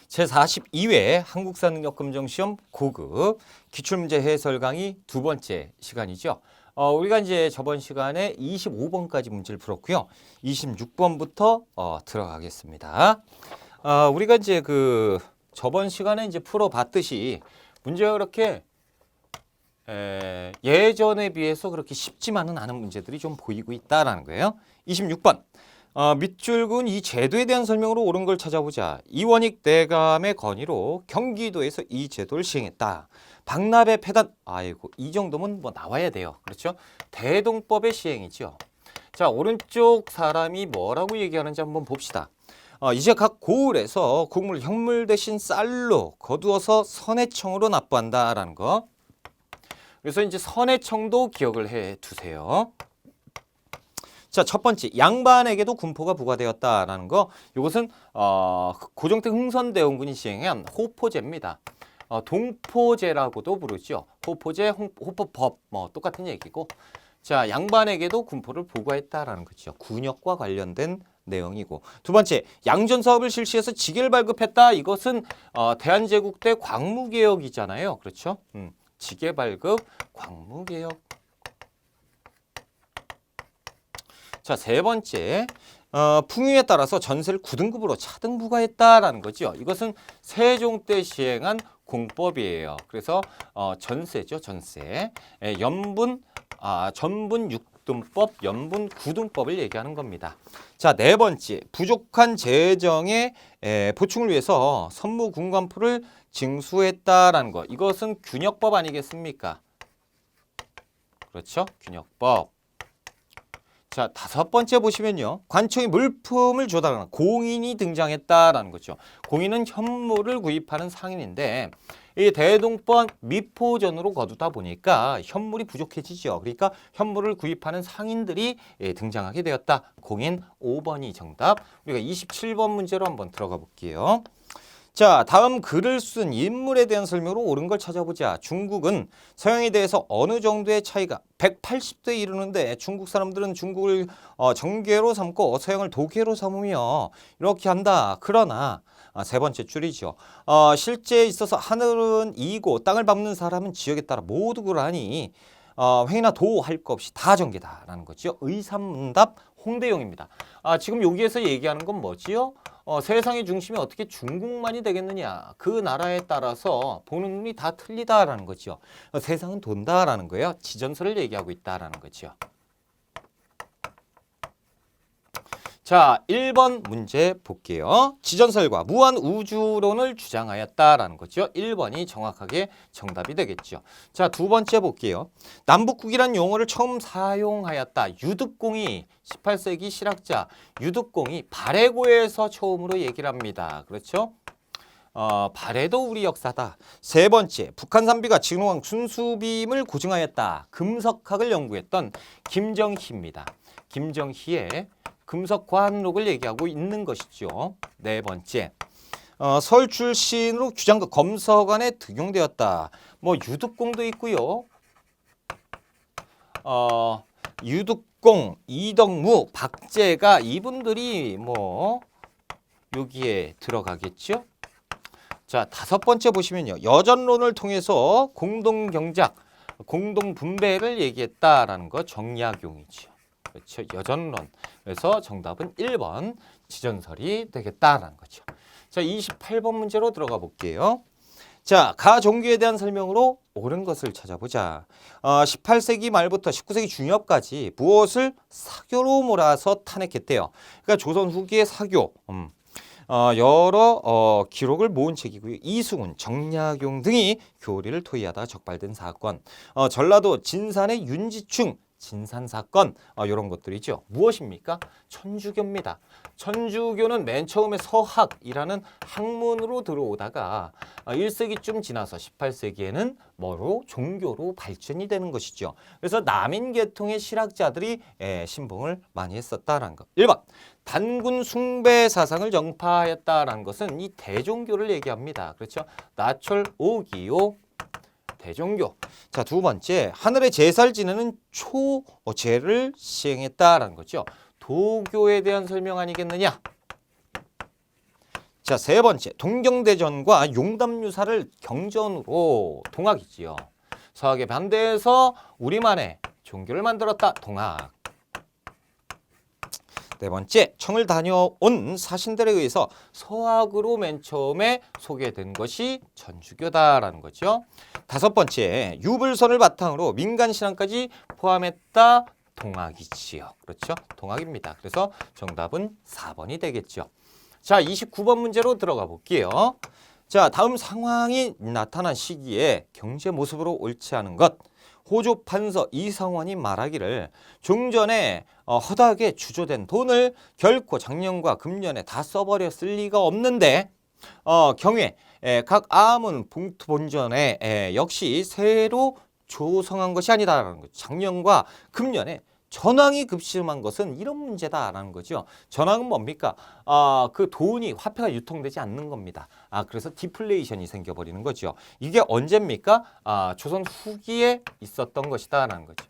제42회 한국사능력검정시험 고급 기출문제 해설 강의 두 번째 시간이죠. 우리가 이제 저번 시간에 25번까지 문제를 풀었고요. 26번부터 들어가겠습니다. 우리가 이제 저번 시간에 이제 풀어봤듯이 문제가 그렇게 예전에 비해서 그렇게 쉽지만은 않은 문제들이 좀 보이고 있다라는 거예요. 26번. 밑줄 긋은 이 제도에 대한 설명으로 옳은 걸 찾아보자. 이원익 대감의 건의로 경기도에서 이 제도를 시행했다. 박납의 폐단. 아이고, 이 정도면 뭐 나와야 돼요. 그렇죠? 대동법의 시행이죠. 자, 오른쪽 사람이 뭐라고 얘기하는지 한번 봅시다. 이제 각 고을에서 곡물, 현물 대신 쌀로 거두어서 선해청으로 납부한다라는 거. 그래서 이제 선해청도 기억을 해 두세요. 자, 첫 번째, 양반에게도 군포가 부과되었다라는 거. 이것은 고종택 흥선대원군이 시행한 호포제입니다. 동포제라고도 부르죠. 호포제, 호포법 뭐 똑같은 얘기고. 자, 양반에게도 군포를 부과했다라는 거죠. 군역과 관련된 내용이고. 두 번째, 양전 사업을 실시해서 지게를 발급했다. 이것은 대한제국 때 광무개혁이잖아요. 그렇죠? 지게 발급, 광무개혁. 자, 세 번째, 풍요에 따라서 전세를 9등급으로 차등 부과했다라는 거죠. 이것은 세종 때 시행한 공법이에요. 그래서 전세죠, 전세. 전분 6등법, 연분 9등법을 얘기하는 겁니다. 자, 네 번째, 부족한 재정의 보충을 위해서 선무군관포를 징수했다라는 거. 이것은 균역법 아니겠습니까? 그렇죠, 균역법. 자, 다섯 번째 보시면요. 관청이 물품을 조달하는 공인이 등장했다라는 거죠. 공인은 현물을 구입하는 상인인데 이 대동법 미포전으로 거두다 보니까 현물이 부족해지죠. 그러니까 현물을 구입하는 상인들이 등장하게 되었다. 공인 5번이 정답. 우리가 27번 문제로 한번 들어가 볼게요. 자, 다음 글을 쓴 인물에 대한 설명으로 옳은 걸 찾아보자. 중국은 서양에 대해서 어느 정도의 차이가 180도에 이르는데 중국 사람들은 중국을 정계로 삼고 서양을 도계로 삼으며 이렇게 한다. 그러나 세 번째 줄이죠. 실제에 있어서 하늘은 이고 땅을 밟는 사람은 지역에 따라 모두 그러하니 횡이나 도 할 것 없이 다 정계다라는 거죠. 의삼문답 홍대용입니다. 지금 여기에서 얘기하는 건 뭐지요? 세상의 중심이 어떻게 중국만이 되겠느냐. 그 나라에 따라서 보는 눈이 다 틀리다라는 거죠. 세상은 돈다라는 거예요. 지전설을 얘기하고 있다라는 거죠. 자, 1번 문제 볼게요. 지전설과 무한우주론을 주장하였다라는 거죠. 1번이 정확하게 정답이 되겠죠. 자, 두 번째 볼게요. 남북국이란 용어를 처음 사용하였다. 유득공이 18세기 실학자 유득공이 발해고에서 처음으로 얘기를 합니다. 그렇죠? 발해도 우리 역사다. 세 번째, 북한 산비가 진홍왕 순수빔을 고증하였다. 금석학을 연구했던 김정희입니다. 김정희의 금석과학록을 얘기하고 있는 것이죠. 네 번째, 서울 출신으로 규장과 검서관에 등용되었다. 뭐 유득공도 있고요. 유득공, 이덕무, 박재가 이분들이 뭐 여기에 들어가겠죠. 자, 다섯 번째 보시면요. 여전론을 통해서 공동경작, 공동분배를 얘기했다라는 거 정약용이죠. 그렇죠. 여전론. 그래서 정답은 1번 지전설이 되겠다라는 거죠. 자, 28번 문제로 들어가 볼게요. 자, 가종교에 대한 설명으로 옳은 것을 찾아보자. 18세기 말부터 19세기 중엽까지 무엇을 사교로 몰아서 탄핵했대요. 그러니까 조선 후기의 사교. 여러 기록을 모은 책이고요. 이승훈, 정약용 등이 교리를 토의하다 적발된 사건. 전라도 진산의 윤지충 진산사건 이런 것들이죠. 무엇입니까? 천주교입니다. 천주교는 맨 처음에 서학이라는 학문으로 들어오다가 1세기쯤 지나서 18세기에는 뭐로? 종교로 발전이 되는 것이죠. 그래서 남인계통의 실학자들이 신봉을 많이 했었다라는 것. 1번, 단군 숭배 사상을 정파했다라는 것은 이 대종교를 얘기합니다. 그렇죠? 나철 오기요 대종교. 자, 두 번째, 하늘의 제사를 지내는 초제를 시행했다라는 거죠. 도교에 대한 설명 아니겠느냐? 자, 세 번째, 동경대전과 용담유사를 경전으로 동학이지요. 서학에 반대해서 우리만의 종교를 만들었다. 동학. 네 번째, 청을 다녀온 사신들에 의해서 서학으로 맨 처음에 소개된 것이 천주교다라는 거죠. 다섯 번째, 유불선을 바탕으로 민간신앙까지 포함했다. 동학이지요. 그렇죠? 동학입니다. 그래서 정답은 4번이 되겠죠. 자, 29번 문제로 들어가 볼게요. 자, 다음 상황이 나타난 시기에 경제 모습으로 옳지 않은 것. 호조 판서 이상원이 말하기를 종전에 허다하게 주조된 돈을 결코 작년과 금년에 다 써버렸을 리가 없는데 경외 각 아문 봉투 본전에 역시 새로 조성한 것이 아니다라는 거죠. 작년과 금년에 전황이 급심한 것은 이런 문제다라는 거죠. 전황은 뭡니까? 그 돈이 화폐가 유통되지 않는 겁니다. 그래서 디플레이션이 생겨버리는 거죠. 이게 언제입니까? 조선 후기에 있었던 것이다라는 거죠.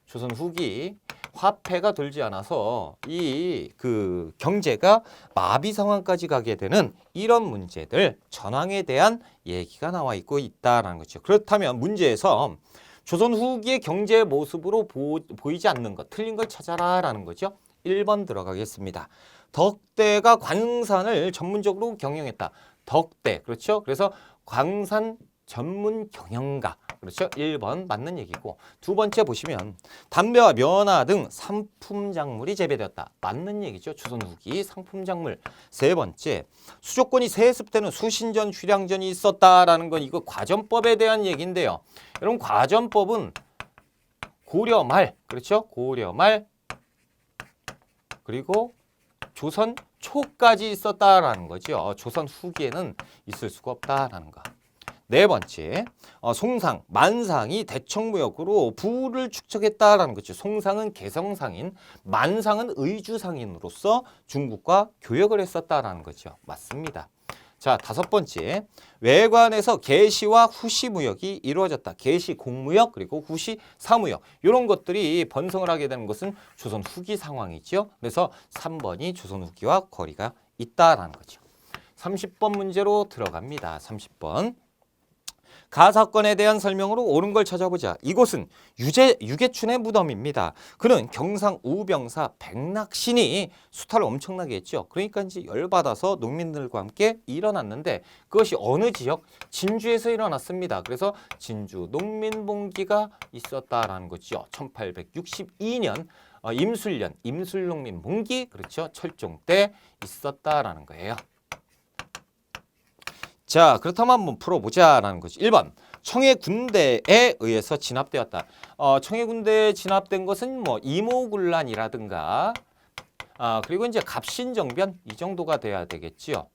조선 후기 화폐가 돌지 않아서 이 그 경제가 마비 상황까지 가게 되는 이런 문제들, 전황에 대한 얘기가 나와 있고 있다라는 거죠. 그렇다면 문제에서 조선 후기의 경제 모습으로 보이지 않는 것, 틀린 걸 찾아라 라는 거죠. 1번 들어가겠습니다. 덕대가 광산을 전문적으로 경영했다. 덕대, 그렇죠? 그래서 광산 전문 경영가, 그렇죠? 1번 맞는 얘기고, 두 번째 보시면 담배와 면화 등 상품 작물이 재배되었다. 맞는 얘기죠. 조선 후기 상품 작물. 세 번째, 수조권이 세습되는 수신전, 휴량전이 있었다라는 건 이거 과전법에 대한 얘기인데요. 여러분, 과전법은 고려 말, 그렇죠? 고려 말 그리고 조선 초까지 있었다라는 거죠. 조선 후기에는 있을 수가 없다라는 거. 네 번째, 송상, 만상이 대청무역으로 부를 축적했다라는 거죠. 송상은 개성상인, 만상은 의주상인으로서 중국과 교역을 했었다라는 거죠. 맞습니다. 자, 다섯 번째, 외관에서 개시와 후시 무역이 이루어졌다. 개시 공무역 그리고 후시 사무역, 이런 것들이 번성을 하게 되는 것은 조선 후기 상황이죠. 그래서 3번이 조선 후기와 거리가 있다라는 거죠. 30번 문제로 들어갑니다. 30번. 가사건에 대한 설명으로 옳은 걸 찾아보자. 이곳은 유계춘의 무덤입니다. 그는 경상 우병사 백낙신이 수탈을 엄청나게 했죠. 그러니까 이제 열받아서 농민들과 함께 일어났는데 그것이 어느 지역? 진주에서 일어났습니다. 그래서 진주 농민봉기가 있었다라는 거죠. 1862년 임술년 임술농민봉기, 그렇죠. 철종 때 있었다라는 거예요. 자, 그렇다면 한번 풀어보자라는 거지. 1번, 청해 군대에 의해서 진압되었다. 청해 군대에 진압된 것은 뭐 이모군란이라든가 그리고 이제 갑신정변 이 정도가 돼야 되겠지요.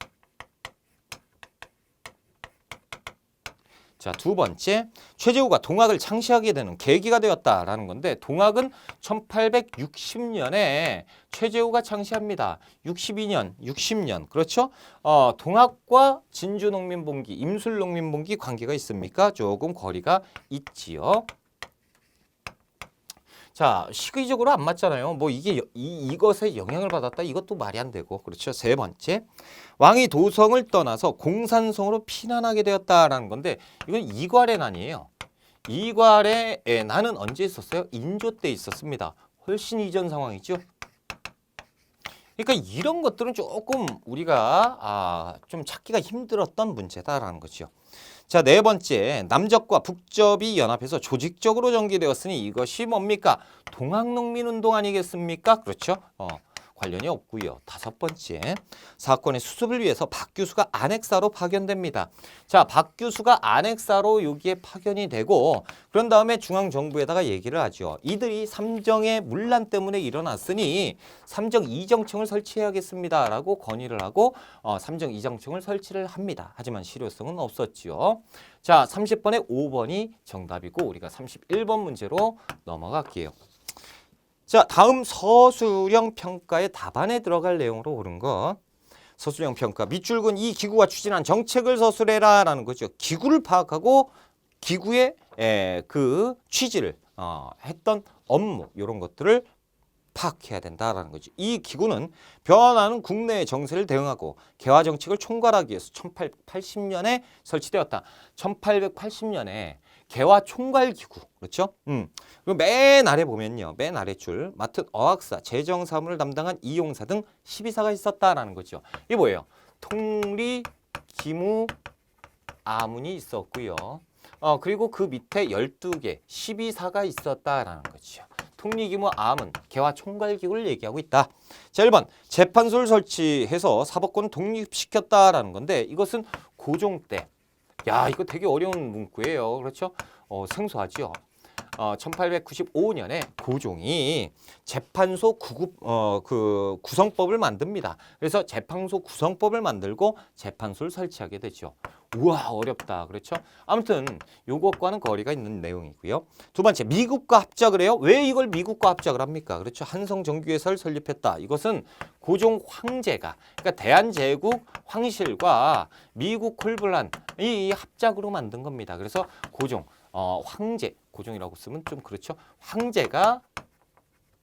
자, 두 번째, 최재우가 동학을 창시하게 되는 계기가 되었다라는 건데 동학은 1860년에 최재우가 창시합니다. 62년, 60년, 그렇죠? 동학과 진주농민봉기, 임술농민봉기 관계가 있습니까? 조금 거리가 있지요. 자, 시기적으로 안 맞잖아요. 뭐 이게 이것에 영향을 받았다. 이것도 말이 안 되고. 그렇죠. 세 번째, 왕이 도성을 떠나서 공산성으로 피난하게 되었다라는 건데 이건 이괄의 난이에요. 이괄의 난은 언제 있었어요? 인조 때 있었습니다. 훨씬 이전 상황이죠. 그러니까 이런 것들은 조금 우리가 좀 찾기가 힘들었던 문제다라는 거죠. 자, 네 번째, 남접과 북접이 연합해서 조직적으로 전개되었으니 이것이 뭡니까? 동학농민운동 아니겠습니까? 그렇죠? 관련이 없고요. 다섯 번째, 사건의 수습을 위해서 박규수가 안핵사로 파견됩니다. 자, 박규수가 안핵사로 여기에 파견이 되고 그런 다음에 중앙정부에다가 얘기를 하죠. 이들이 삼정의 문란 때문에 일어났으니 삼정 이정청을 설치해야겠습니다. 라고 건의를 하고 삼정 이정청을 설치를 합니다. 하지만 실효성은 없었지요. 자, 30번에 5번이 정답이고 우리가 31번 문제로 넘어갈게요. 자, 다음 서술형 평가의 답안에 들어갈 내용으로 옳은 거. 서술형 평가. 밑줄근 이 기구가 추진한 정책을 서술해라 라는 거죠. 기구를 파악하고 기구의 그 취지를 했던 업무 이런 것들을 파악해야 된다라는 거죠. 이 기구는 변화하는 국내의 정세를 대응하고 개화 정책을 총괄하기 위해서 1880년에 설치되었다. 1880년에 개화 총괄 기구. 그렇죠? 그리고 맨 아래 보면요. 맨 아래 줄 맡은 어학사, 재정 사무를 담당한 이용사 등 12사가 있었다라는 거죠. 이게 뭐예요? 통리, 기무, 아문이 있었고요. 그리고 그 밑에 12개, 12사가 있었다라는 거죠. 통리기무 아문, 개화 총괄기구를 얘기하고 있다. 자, 1번 재판소를 설치해서 사법권을 독립시켰다라는 건데 이것은 고종 때. 야, 이거 되게 어려운 문구예요. 그렇죠? 생소하죠. 1895년에 고종이 재판소 구성법을 만듭니다. 그래서 재판소 구성법을 만들고 재판소를 설치하게 되죠. 우와, 어렵다. 그렇죠? 아무튼 요것과는 거리가 있는 내용이고요. 두 번째, 미국과 합작을 해요. 왜 이걸 미국과 합작을 합니까? 그렇죠? 한성정규회사를 설립했다. 이것은 고종 황제가, 그러니까 대한제국 황실과 미국 콜블란 이 합작으로 만든 겁니다. 그래서 고종, 황제, 고종이라고 쓰면 좀 그렇죠. 황제가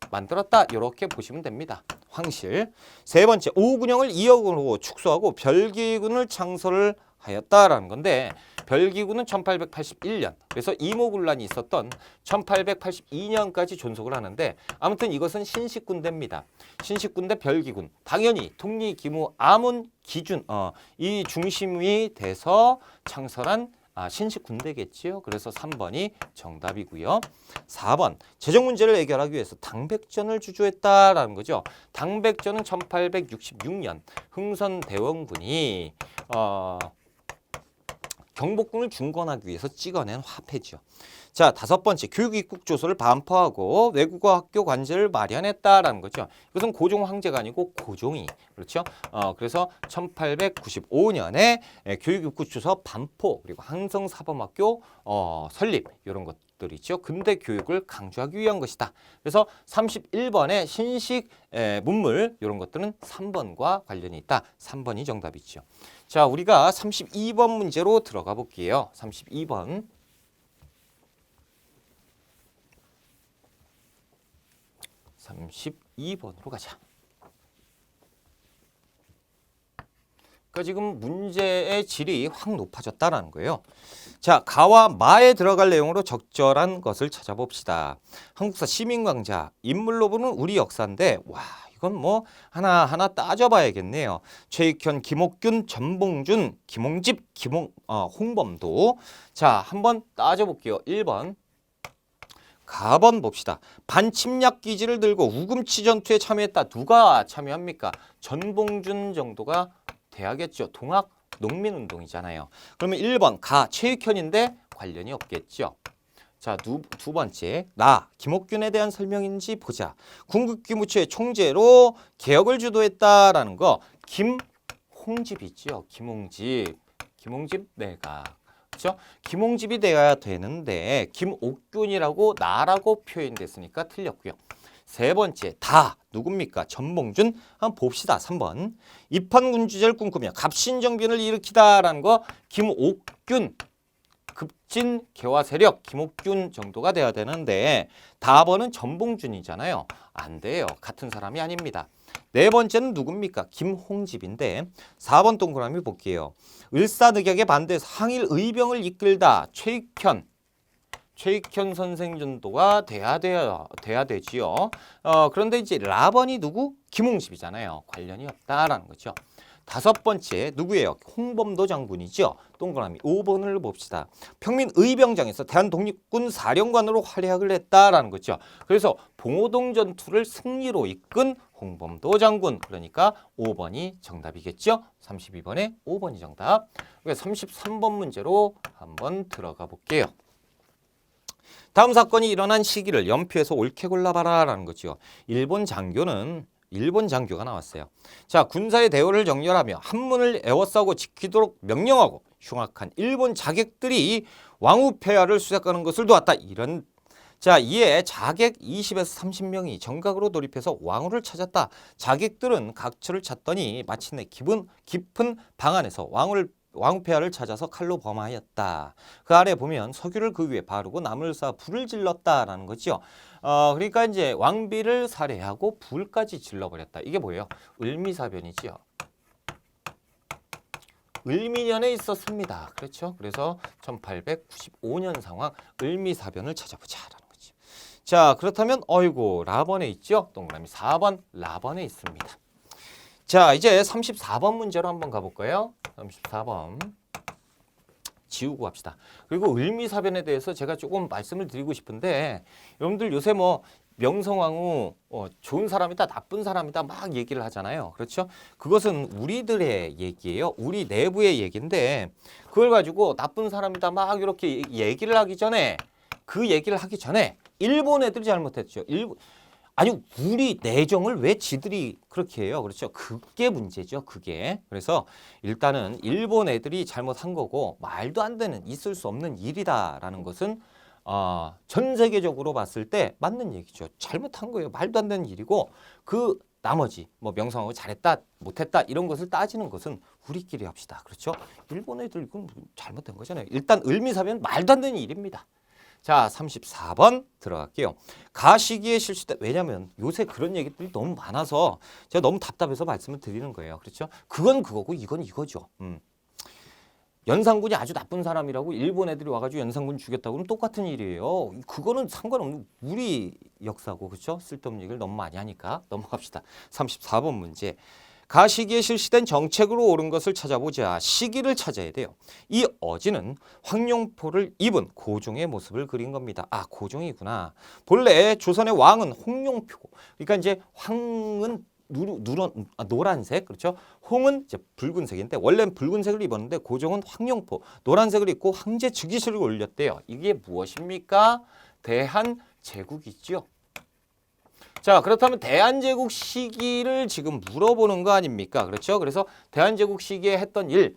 만들었다. 이렇게 보시면 됩니다. 황실. 세 번째, 오군영을 2억으로 축소하고 별기군을 창설을 하였다라는 건데 별기군은 1881년, 그래서 이모군란이 있었던 1882년까지 존속을 하는데 아무튼 이것은 신식군대입니다. 신식군대 별기군, 당연히 통리, 기무, 아문, 기준 이 중심이 돼서 창설한 신식군대겠지요. 그래서 3번이 정답이고요. 4번, 재정 문제를 해결하기 위해서 당백전을 주조했다라는 거죠. 당백전은 1866년 흥선대원군이 경복궁을 중건하기 위해서 찍어낸 화폐죠. 자, 5번째, 교육입국조서를 반포하고 외국어 학교 관제를 마련했다라는 거죠. 이것은 고종 황제가 아니고 고종이, 그렇죠? 그래서 1895년에 교육입국조서 반포 그리고 항성사범학교 설립 이런 것들이죠. 근대 교육을 강조하기 위한 것이다. 그래서 31번의 신식 문물 이런 것들은 3번과 관련이 있다. 3번이 정답이죠. 자, 우리가 32번 문제로 들어가 볼게요. 32번. 32번으로 가자. 그러니까 지금 문제의 질이 확 높아졌다라는 거예요. 자, 가와 마에 들어갈 내용으로 적절한 것을 찾아봅시다. 한국사 시민광자, 인물로 보는 우리 역사인데 와, 이건 뭐 하나하나 따져봐야겠네요. 최익현, 김옥균, 전봉준, 김홍집, 홍범도. 자, 한번 따져볼게요. 1번. 가번 봅시다. 반침략 기지를 들고 우금치 전투에 참여했다. 누가 참여합니까? 전봉준 정도가 돼야겠죠. 동학 농민운동이잖아요. 그러면 1번 가 최익현인데 관련이 없겠죠. 자, 두 번째, 김옥균에 대한 설명인지 보자. 군국기무처의 총재로 개혁을 주도했다라는 거. 김홍집 있죠. 김홍집 내각. 그렇죠? 김홍집이 돼야 되는데 김옥균이라고 나라고 표현됐으니까 틀렸고요. 세 번째, 누굽니까? 전봉준. 한번 봅시다. 3번. 입헌군주제를 꿈꾸며 갑신정변을 일으키다라는 거. 김옥균. 급진 개화 세력 김옥균 정도가 돼야 되는데 답번은 전봉준이잖아요. 안 돼요. 같은 사람이 아닙니다. 네 번째는 누굽니까? 김홍집인데 4번 동그라미 볼게요. 을사늑약에 반대해서 항일 의병을 이끌다. 최익현 선생 정도가 돼야 되지요. 그런데 이제 라번이 누구? 김홍집이잖아요. 관련이 없다라는 거죠. 5번째 누구예요? 홍범도 장군이죠. 동그라미 5번을 봅시다. 평민 의병장에서 대한독립군 사령관으로 활약을 했다라는 거죠. 그래서 봉오동 전투를 승리로 이끈 홍범도 장군. 그러니까 5번이 정답이겠죠. 32번에 5번이 정답. 33번 문제로 한번 들어가 볼게요. 다음 사건이 일어난 시기를 연표해서 옳게 골라봐라라는 거죠. 일본 장교가 나왔어요. 자, 군사의 대우를 정렬하며 한문을 에워싸고 지키도록 명령하고 흉악한 일본 자객들이 왕후 폐하를 수색하는 것을 도왔다. 이에 자객 20에서 30명이 정각으로 돌입해서 왕후를 찾았다. 자객들은 각처를 찾더니 마침내 깊은 방 안에서 왕후 폐하를 찾아서 칼로 범하였다. 그 아래 보면 석유를 그 위에 바르고 나무를 쌓아 불을 질렀다라는 거죠. 그러니까 이제 왕비를 살해하고 불까지 질러버렸다. 이게 뭐예요? 을미사변이지요. 을미년에 있었습니다. 그렇죠? 그래서 1895년 상황 을미사변을 찾아보자라는 거지. 자, 그렇다면 어이고 라번에 있죠? 동그라미 4번 라번에 있습니다. 자, 이제 34번 문제로 한번 가볼까요? 34번 지우고 갑시다. 그리고 을미사변에 대해서 제가 조금 말씀을 드리고 싶은데 여러분들 요새 뭐 명성황후 좋은 사람이다 나쁜 사람이다 막 얘기를 하잖아요. 그렇죠? 그것은 우리들의 얘기예요. 우리 내부의 얘기인데 그걸 가지고 나쁜 사람이다 막 이렇게 얘기를 하기 전에 그 얘기를 하기 전에 일본 애들이 잘못했죠. 아니 우리 내정을 왜 지들이 그렇게 해요? 그렇죠? 그게 문제죠. 그게. 그래서 일단은 일본 애들이 잘못한 거고 말도 안 되는 있을 수 없는 일이다라는 것은 전 세계적으로 봤을 때 맞는 얘기죠. 잘못한 거예요. 말도 안 되는 일이고 그 나머지 뭐 명성하고 잘했다 못했다 이런 것을 따지는 것은 우리끼리 합시다. 그렇죠? 일본 애들 이건 잘못된 거잖아요. 일단 을미사변 말도 안 되는 일입니다. 자, 34번 들어갈게요. 가시기에 실시된 왜냐면 요새 그런 얘기들이 너무 많아서 제가 너무 답답해서 말씀을 드리는 거예요. 그렇죠? 그건 그거고 이건 이거죠. 연산군이 아주 나쁜 사람이라고 일본 애들이 와가지고 연산군 죽였다고 그러면 똑같은 일이에요. 그거는 상관없는 우리 역사고 그렇죠? 쓸데없는 얘기를 너무 많이 하니까 넘어갑시다. 34번 문제. 가시기에 실시된 정책으로 옳은 것을 찾아보자. 시기를 찾아야 돼요. 이 어지는 황룡포를 입은 고종의 모습을 그린 겁니다. 아, 고종이구나. 본래 조선의 왕은 홍룡표고. 그러니까 이제 황은 노란색, 그렇죠? 홍은 이제 붉은색인데 원래는 붉은색을 입었는데 고종은 황룡포, 노란색을 입고 황제 즉위식을 올렸대요. 이게 무엇입니까? 대한제국이지요. 자, 그렇다면 대한제국 시기를 지금 물어보는 거 아닙니까? 그렇죠? 그래서 대한제국 시기에 했던 일,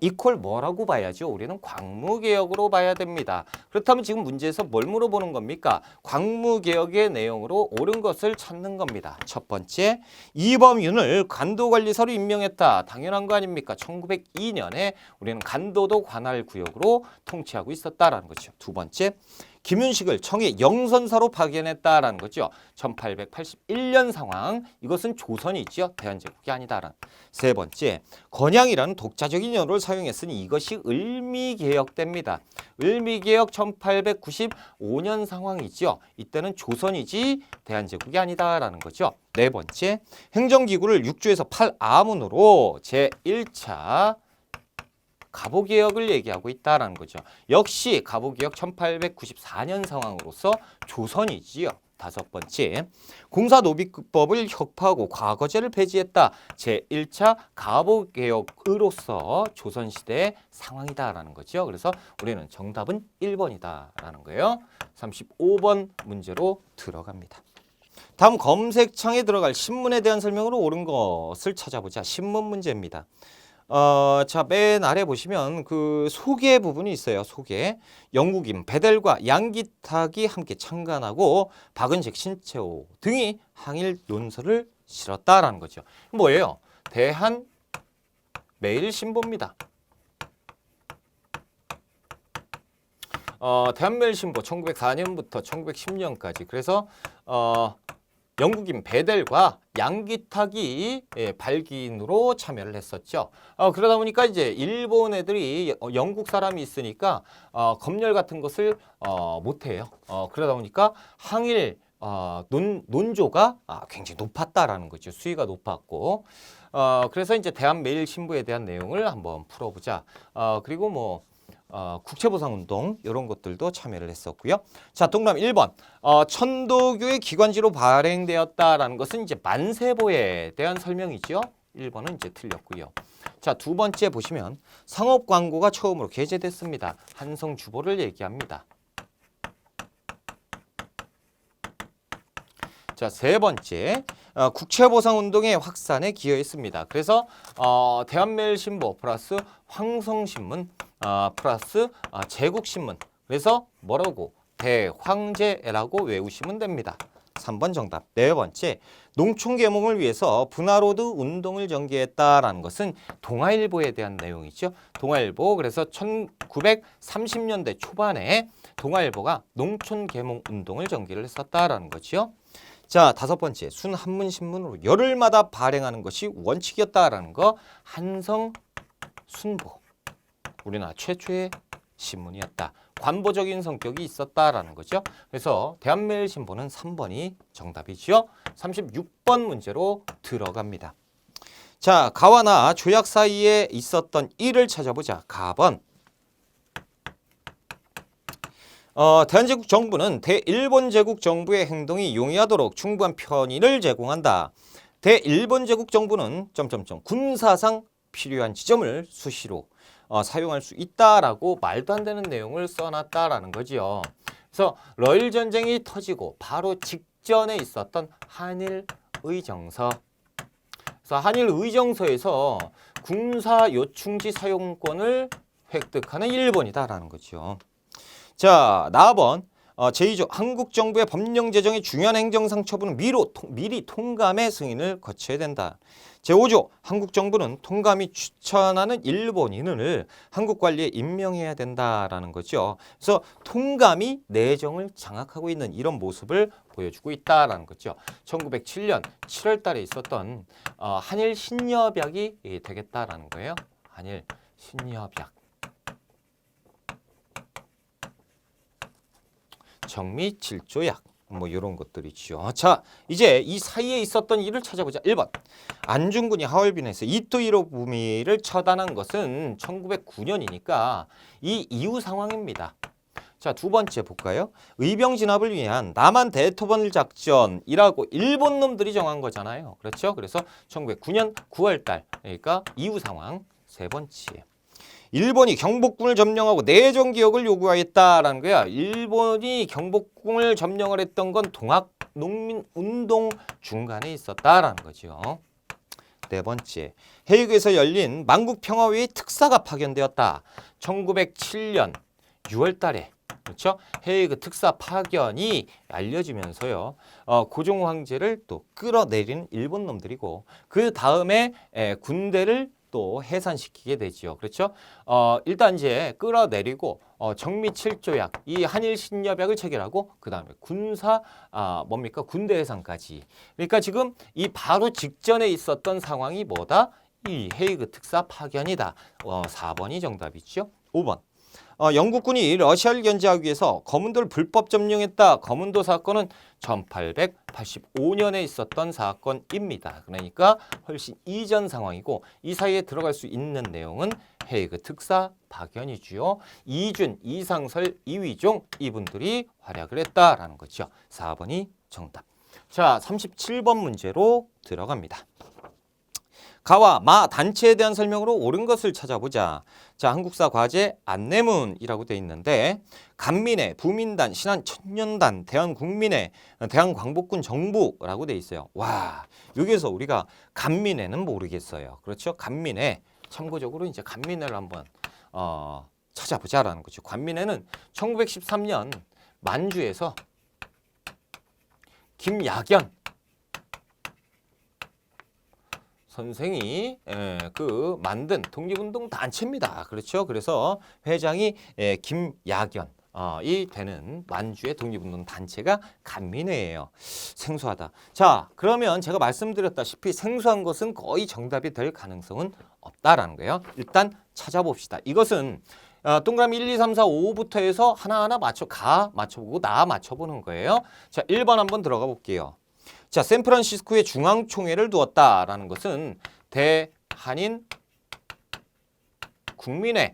이퀄 뭐라고 봐야죠? 우리는 광무개혁으로 봐야 됩니다. 그렇다면 지금 문제에서 뭘 물어보는 겁니까? 광무개혁의 내용으로 옳은 것을 찾는 겁니다. 첫 번째, 이범윤을 간도관리사로 임명했다. 당연한 거 아닙니까? 1902년에 우리는 간도도 관할구역으로 통치하고 있었다라는 거죠. 두 번째, 김윤식을 청해 영선사로 파견했다라는 거죠. 1881년 상황. 이것은 조선이지요. 대한제국이 아니다라는. 세 번째, 건양이라는 독자적인 연호를 사용했으니 이것이 을미개혁됩니다. 을미개혁 1895년 상황이죠. 이때는 조선이지 대한제국이 아니다라는 거죠. 네 번째, 행정기구를 6조에서 8아문으로 제1차 가보개혁을 얘기하고 있다라는 거죠. 역시 가보개혁 1894년 상황으로서 조선이지요. 다섯 번째, 공사노비법을 혁파하고 과거제를 폐지했다. 제1차 가보개혁으로서 조선시대의 상황이다라는 거죠. 그래서 우리는 정답은 1번이다라는 거예요. 35번 문제로 들어갑니다. 다음 검색창에 들어갈 신문에 대한 설명으로 옳은 것을 찾아보자. 신문 문제입니다. 자, 맨 아래 보시면 그 소개 부분이 있어요. 소개. 영국인 베델과 양기탁이 함께 창간하고 박은식, 신채호 등이 항일 논설을 실었다라는 거죠. 뭐예요? 대한 매일신보입니다. 대한매일신보 1904년부터 1910년까지. 그래서 영국인 베델과 양기탁이 발기인으로 참여를 했었죠. 그러다 보니까 이제 일본 애들이 영국 사람이 있으니까 검열 같은 것을 못해요. 그러다 보니까 항일 논조가 굉장히 높았다라는 거죠. 수위가 높았고. 그래서 이제 대한매일신보에 대한 내용을 한번 풀어보자. 그리고 뭐 국채보상운동 이런 것들도 참여를 했었고요. 자, 동그라미 1번. 천도교의 기관지로 발행되었다라는 것은 이제 만세보에 대한 설명이죠. 1번은 이제 틀렸고요. 자, 두 번째 보시면 상업 광고가 처음으로 게재됐습니다. 한성주보를 얘기합니다. 자, 세 번째, 국채보상운동의 확산에 기여했습니다. 그래서 대한매일신보 플러스 황성신문 플러스 제국신문. 그래서 뭐라고? 대황제라고 외우시면 됩니다. 3번 정답. 네 번째, 농촌 계몽을 위해서 분화로드 운동을 전개했다라는 것은 동아일보에 대한 내용이죠. 동아일보, 그래서 1930년대 초반에 동아일보가 농촌 계몽 운동을 전개를 했었다라는 거죠. 자, 다섯 번째, 순한문신문으로 열흘마다 발행하는 것이 원칙이었다라는 거. 한성순보, 우리나라 최초의 신문이었다. 관보적인 성격이 있었다라는 거죠. 그래서 대한매일신보는 3번이 정답이죠. 36번 문제로 들어갑니다. 자, 가와나 조약 사이에 있었던 일을 찾아보자. 가번. 대한제국 정부는 대일본 제국 정부의 행동이 용이하도록 충분한 편의를 제공한다. 대일본 제국 정부는 군사상 필요한 지점을 수시로 사용할 수 있다라고 말도 안 되는 내용을 써놨다라는 거지요. 그래서 러일 전쟁이 터지고 바로 직전에 있었던 한일 의정서. 그래서 한일 의정서에서 군사 요충지 사용권을 획득하는 일본이다라는 거죠. 자, 나번. 제2조 한국 정부의 법령 제정의 중요한 행정상 처분은 미리 통감의 승인을 거쳐야 된다. 제5조 한국 정부는 통감이 추천하는 일본인을 한국 관리에 임명해야 된다라는 거죠. 그래서 통감이 내정을 장악하고 있는 이런 모습을 보여주고 있다라는 거죠. 1907년 7월 달에 있었던 한일 신협약이 되겠다라는 거예요. 한일 신협약. 정미 7조약 뭐 이런 것들이죠. 자, 이제 이 사이에 있었던 일을 찾아보자. 1번. 안중근이 하얼빈에서 이토 히로부미를 처단한 것은 1909년이니까 이 이후 상황입니다. 자, 두 번째 볼까요? 의병 진압을 위한 남한 대토벌 작전이라고 일본 놈들이 정한 거잖아요. 그렇죠? 그래서 1909년 9월 달, 그러니까 이후 상황. 세 번째. 일본이 경복궁을 점령하고 내정 개혁을 요구하였다라는 거야. 일본이 경복궁을 점령을 했던 건 동학농민운동 중간에 있었다라는 거죠. 네 번째, 헤이그에서 열린 만국평화회의 특사가 파견되었다. 1907년 6월 달에 그렇죠? 헤이그 특사 파견이 알려지면서요. 고종 황제를 또 끌어내리는 일본 놈들이고 그 다음에 군대를 또 해산시키게 되지요. 그렇죠? 일단 이제 끌어내리고 정미 7조약, 이 한일 신협약을 체결하고 그 다음에 군대 해산까지. 그러니까 지금 이 바로 직전에 있었던 상황이 뭐다? 이 헤이그 특사 파견이다. 4번이 정답이죠. 5번. 영국군이 러시아를 견제하기 위해서 거문도를 불법 점령했다. 거문도 사건은 1885년에 있었던 사건입니다. 그러니까 훨씬 이전 상황이고 이 사이에 들어갈 수 있는 내용은 헤이그 특사 파견이지요. 이준, 이상설, 이휘종 이분들이 활약을 했다라는 거죠. 4번이 정답. 자, 37번 문제로 들어갑니다. 가와 마 단체에 대한 설명으로 옳은 것을 찾아보자. 자, 한국사 과제 안내문이라고 돼 있는데 간민회, 부민단, 신한 천년단, 대한국민회, 대한광복군 정부라고 돼 있어요. 와, 여기에서 우리가 간민회는 모르겠어요. 그렇죠? 간민회, 참고적으로 이제 간민회를 한번 찾아보자라는 거죠. 간민회는 1913년 만주에서 김야견 선생이 만든 독립운동 단체입니다. 그렇죠? 그래서 회장이 김야견이 되는 만주의 독립운동 단체가 간민회예요. 생소하다. 자, 그러면 제가 말씀드렸다시피 생소한 것은 거의 정답이 될 가능성은 없다라는 거예요. 일단 찾아봅시다. 이것은 동그라미 1, 2, 3, 4, 5부터 해서 하나하나 맞춰보고 나 맞춰보는 거예요. 자, 1번 한번 들어가 볼게요. 자, 샌프란시스코에 중앙총회를 두었다라는 것은 대한인 국민회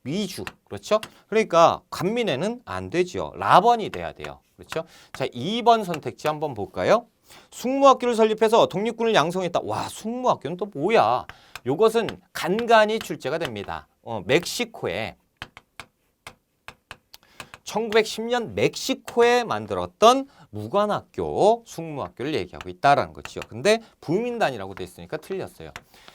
미주. 그렇죠? 그러니까 간민회는 안 되죠. 라번이 돼야 돼요. 그렇죠? 자, 2번 선택지 한번 볼까요? 숙무학교를 설립해서 독립군을 양성했다. 와, 숙무학교는 또 뭐야? 요것은 간간히 출제가 됩니다. 멕시코에 1910년 멕시코에 만들었던 무관학교, 숙무학교를 얘기하고 있다라는 거죠. 근데 부민단이라고 돼 있으니까 틀렸어요.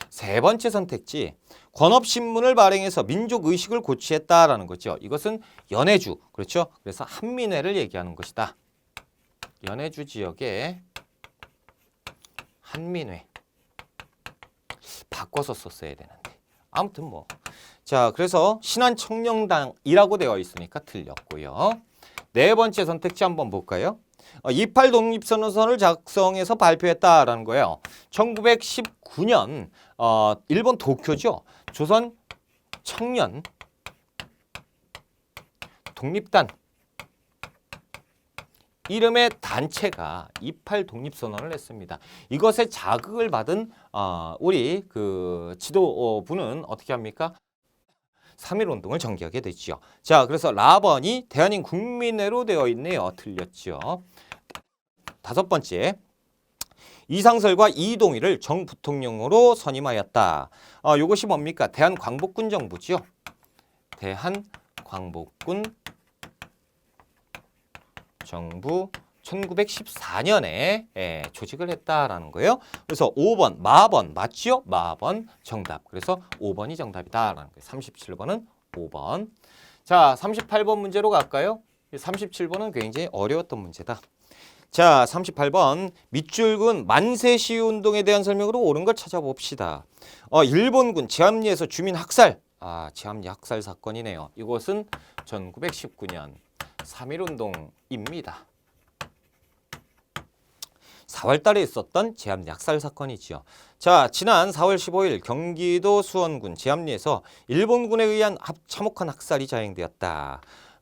세 번째 선택지, 권업신문을 발행해서 민족의식을 고취했다라는 거죠. 이것은 연해주, 그렇죠? 그래서 한민회를 얘기하는 것이다. 연해주 지역에 한민회 바꿔서 썼어야 되는데 아무튼 뭐 자 그래서 신한청년당이라고 되어 있으니까 틀렸고요. 네 번째 선택지 한번 볼까요? 28 독립선언서를 작성해서 발표했다라는 거예요. 1919년 일본 도쿄죠. 조선 청년 독립단 이름의 단체가 28 독립선언을 했습니다. 이것에 자극을 받은 우리 그 지도부는 어떻게 합니까? 3.1운동을 전개하게 됐죠. 자, 그래서 라번이 대한민국 국민회로 되어 있네요. 틀렸죠. 다섯 번째, 이상설과 이동희를 정 부통령으로 선임하였다. 이것이 뭡니까? 대한광복군 정부죠. 대한광복군 정부 1914년에 조직을 했다라는 거예요. 그래서 5번 마번 맞죠? 마번 정답. 그래서 5번이 정답이다라는 거예요. 37번은 5번. 자, 38번 문제로 갈까요? 37번은 굉장히 어려웠던 문제다. 자, 38번 밑줄근 만세 시위 운동에 대한 설명으로 옳은 걸 찾아봅시다. 일본군 제암리에서 주민 학살. 제암리 학살 사건이네요. 이것은 1919년 3.1운동입니다. 4월 달에 있었던 제암리 학살 사건이지요. 자, 지난 4월 15일 경기도 수원군 제암리에서 일본군에 의한 참혹한 학살이 자행되었다.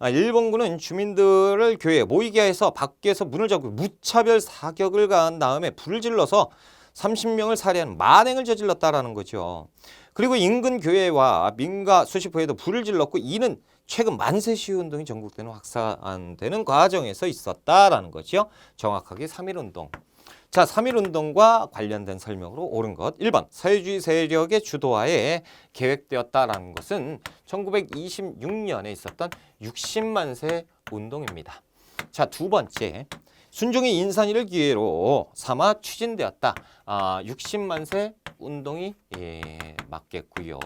일본군은 주민들을 교회에 모이게 해서 밖에서 문을 잡고 무차별 사격을 가한 다음에 불을 질러서 30명을 살해하는 만행을 저질렀다라는 거죠. 그리고 인근 교회와 민가 수십 호에도 불을 질렀고 이는 최근 만세 시위 운동이 전국되는 확산되는 과정에서 있었다라는 거죠. 정확하게 3.1운동. 자, 3.1운동과 관련된 설명으로 옳은 것 1번 사회주의 세력의 주도하에 계획되었다라는 것은 1926년에 있었던 60만세 운동입니다. 자, 두 번째 순종의 인산이를 기회로 삼아 추진되었다. 60만세 운동이 맞겠고요.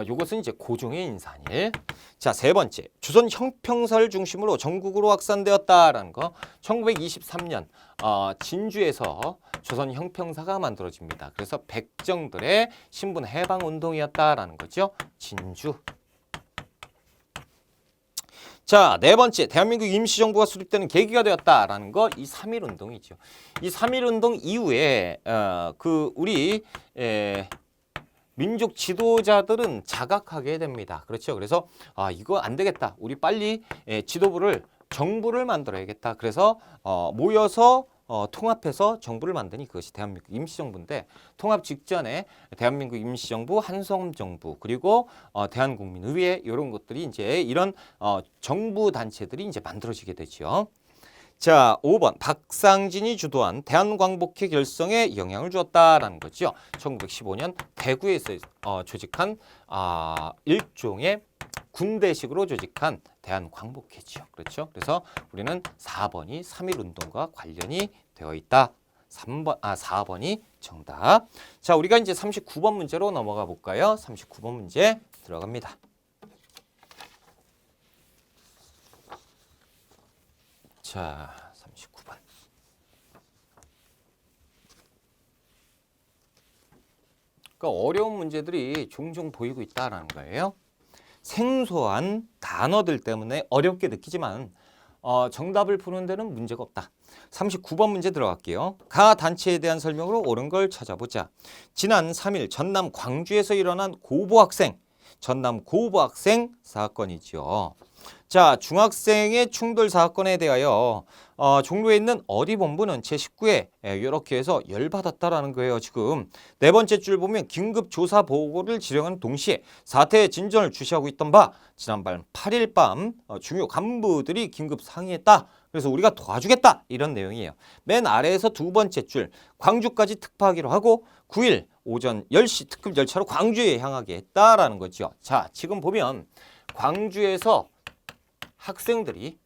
요것은 이제 고종의 인산일. 자, 세 번째. 조선 형평사를 중심으로 전국으로 확산되었다라는 거. 1923년 진주에서 조선 형평사가 만들어집니다. 그래서 백정들의 신분 해방 운동이었다라는 거죠. 진주. 자, 네 번째. 대한민국 임시정부가 수립되는 계기가 되었다라는 거. 이 3.1운동이죠. 이 3.1운동 이후에 우리 민족 지도자들은 자각하게 됩니다. 그렇죠. 그래서 이거 안 되겠다. 우리 빨리 지도부를 정부를 만들어야겠다. 그래서 모여서 통합해서 정부를 만드니 그것이 대한민국 임시정부인데 통합 직전에 대한민국 임시정부, 한성정부 그리고 대한국민의회 이런 것들이 이제 이런 정부 단체들이 이제 만들어지게 되죠. 자, 5번 박상진이 주도한 대한광복회 결성에 영향을 주었다라는 거죠. 1915년 대구에서 조직한 일종의 군대식으로 조직한 대한광복회죠. 그렇죠? 그래서 우리는 4번이 3.1운동과 관련이 되어 있다. 4번이 정답. 자, 우리가 이제 39번 문제로 넘어가 볼까요? 39번 문제 들어갑니다. 자, 39번. 그러니까 어려운 문제들이 종종 보이고 있다라는 거예요. 생소한 단어들 때문에 어렵게 느끼지만 정답을 푸는 데는 문제가 없다. 39번 문제 들어갈게요. 가 단체에 대한 설명으로 옳은 걸 찾아보자. 지난 3일 전남 광주에서 일어난 고보학생, 전남 고보학생 사건이죠. 자, 중학생의 충돌 사건에 대하여 종로에 있는 어디본부는 제19회 이렇게 해서 열받았다라는 거예요. 지금 네 번째 줄 보면 긴급 조사 보고를 지령하는 동시에 사태의 진전을 주시하고 있던 바 지난달 8일 밤 중요 간부들이 긴급 상의했다. 그래서 우리가 도와주겠다 이런 내용이에요. 맨 아래에서 두 번째 줄 광주까지 특파하기로 하고 9일 오전 10시 특급 열차로 광주에 향하게 했다라는 거죠. 자, 지금 보면 광주에서 학생들이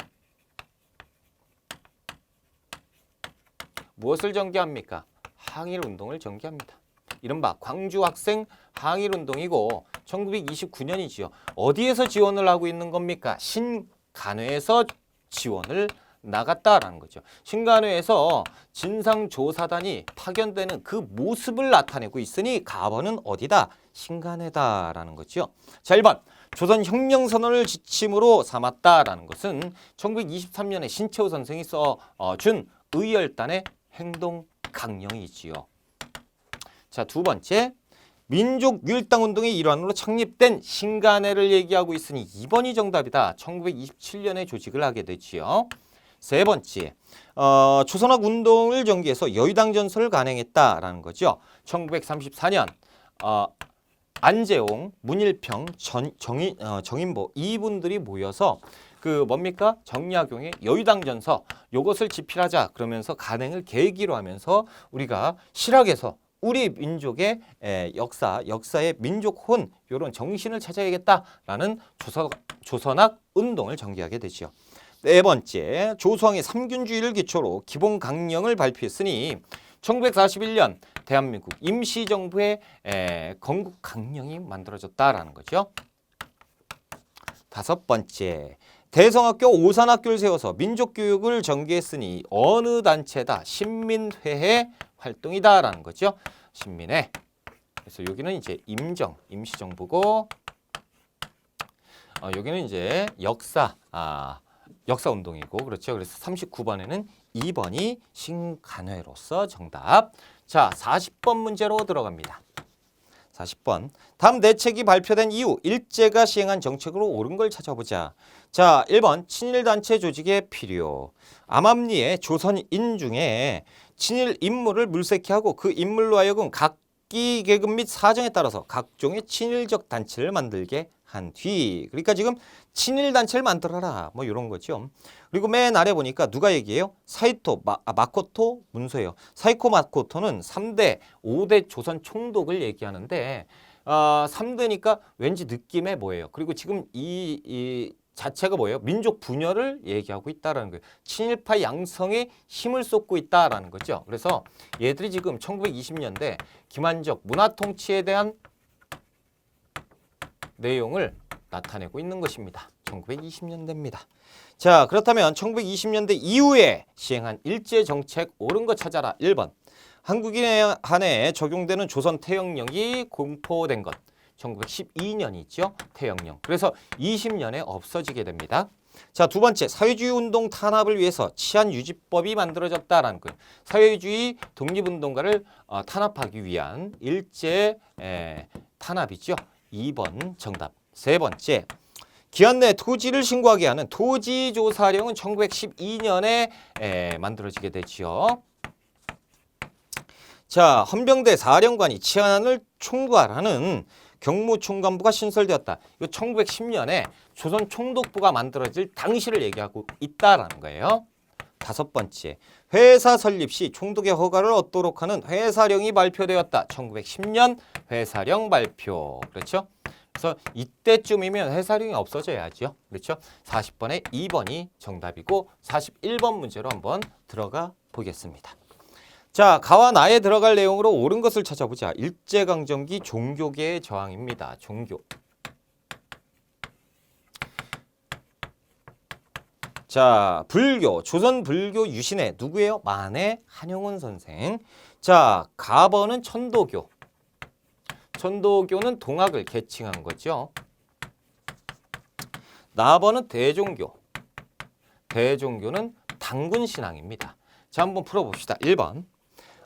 무엇을 전개합니까? 항일운동을 전개합니다. 이른바 광주학생 항일운동이고 1929년이지요. 어디에서 지원을 하고 있는 겁니까? 신간회에서 지원을 나갔다라는 거죠. 신간회에서 진상조사단이 파견되는 그 모습을 나타내고 있으니 가번은 어디다? 신간회다라는 거죠. 자, 1번. 조선혁명선언을 지침으로 삼았다라는 것은 1923년에 신채호 선생이 써준 의열단의 행동 강령이지요. 자, 두 번째. 민족유일당운동의 일환으로 창립된 신간회를 얘기하고 있으니 2번이 정답이다. 1927년에 조직을 하게 되지요. 세 번째, 조선학운동을 전개해서 여의당 전설을 간행했다라는 거죠. 1934년 안재홍, 문일평, 정인보 이분들이 모여서 그 뭡니까? 정약용의 여의당 전서 요것을 집필하자 그러면서 간행을 계기로 하면서 우리가 실학에서 우리 민족의 역사의 민족혼 이런 정신을 찾아야겠다라는 조선학 운동을 전개하게 되죠. 네 번째, 조성의 삼균주의를 기초로 기본 강령을 발표했으니 1941년 대한민국 임시정부의 건국 강령이 만들어졌다라는 거죠. 다섯 번째, 대성학교 오산학교를 세워서 민족교육을 전개했으니 어느 단체다? 신민회의 활동이다라는 거죠. 신민회. 그래서 여기는 이제 임시정부고, 여기는 이제 역사 운동이고, 그렇죠. 그래서 39번에는 2번이 신간회로서 정답. 자, 40번 문제로 들어갑니다. 40번. 다음 네 책이 발표된 이후 일제가 시행한 정책으로 옳은 걸 찾아보자. 자, 1번 친일단체 조직의 필요. 암암리의 조선인 중에 친일 인물을 물색해하고 그 인물로 하여금 각기 계급 및 사정에 따라서 각종의 친일적 단체를 만들게 한 뒤. 그러니까 지금 친일단체를 만들어라. 뭐 이런 거죠. 그리고 맨 아래 보니까 누가 얘기해요? 사이토, 마코토 문서예요. 사이코 마코토는 3대, 5대 조선 총독을 얘기하는데 3대니까 왠지 느낌에 뭐예요? 그리고 지금 이 자체가 뭐예요? 민족 분열을 얘기하고 있다라는 거예요. 친일파 양성에 힘을 쏟고 있다라는 거죠. 그래서 얘들이 지금 1920년대 김한적 문화 통치에 대한 내용을 나타내고 있는 것입니다. 1920년대입니다. 자, 그렇다면 1920년대 이후에 시행한 일제정책 옳은 거 찾아라. 1번. 한국인에 한해 적용되는 조선 태영령이 공포된 것. 1912년이죠. 태영령. 그래서 20년에 없어지게 됩니다. 자, 두 번째. 사회주의 운동 탄압을 위해서 치안유지법이 만들어졌다라는 거예요. 사회주의 독립운동가를 탄압하기 위한 일제 탄압이죠. 2번 정답. 세 번째. 기한 내 토지를 신고하게 하는 토지조사령은 1912년에 만들어지게 되지요. 자, 헌병대 사령관이 치안을 총괄하는 경무총관부가 신설되었다. 이거 1910년에 조선 총독부가 만들어질 당시를 얘기하고 있다라는 거예요. 다섯 번째, 회사 설립 시 총독의 허가를 얻도록 하는 회사령이 발표되었다. 1910년 회사령 발표. 그렇죠? 그래서 이때쯤이면 회사령이 없어져야죠. 그렇죠? 40번에 2번이 정답이고 41번 문제로 한번 들어가 보겠습니다. 자, 가와 나에 들어갈 내용으로 옳은 것을 찾아보자. 일제강점기 종교계의 저항입니다. 종교. 자, 불교, 조선 불교 유신의 누구예요? 만해 한용운 선생. 자, 가번은 천도교. 천도교는 동학을 계칭한 거죠. 나번은 대종교. 대종교는 당군신앙입니다. 자, 한번 풀어봅시다. 1번.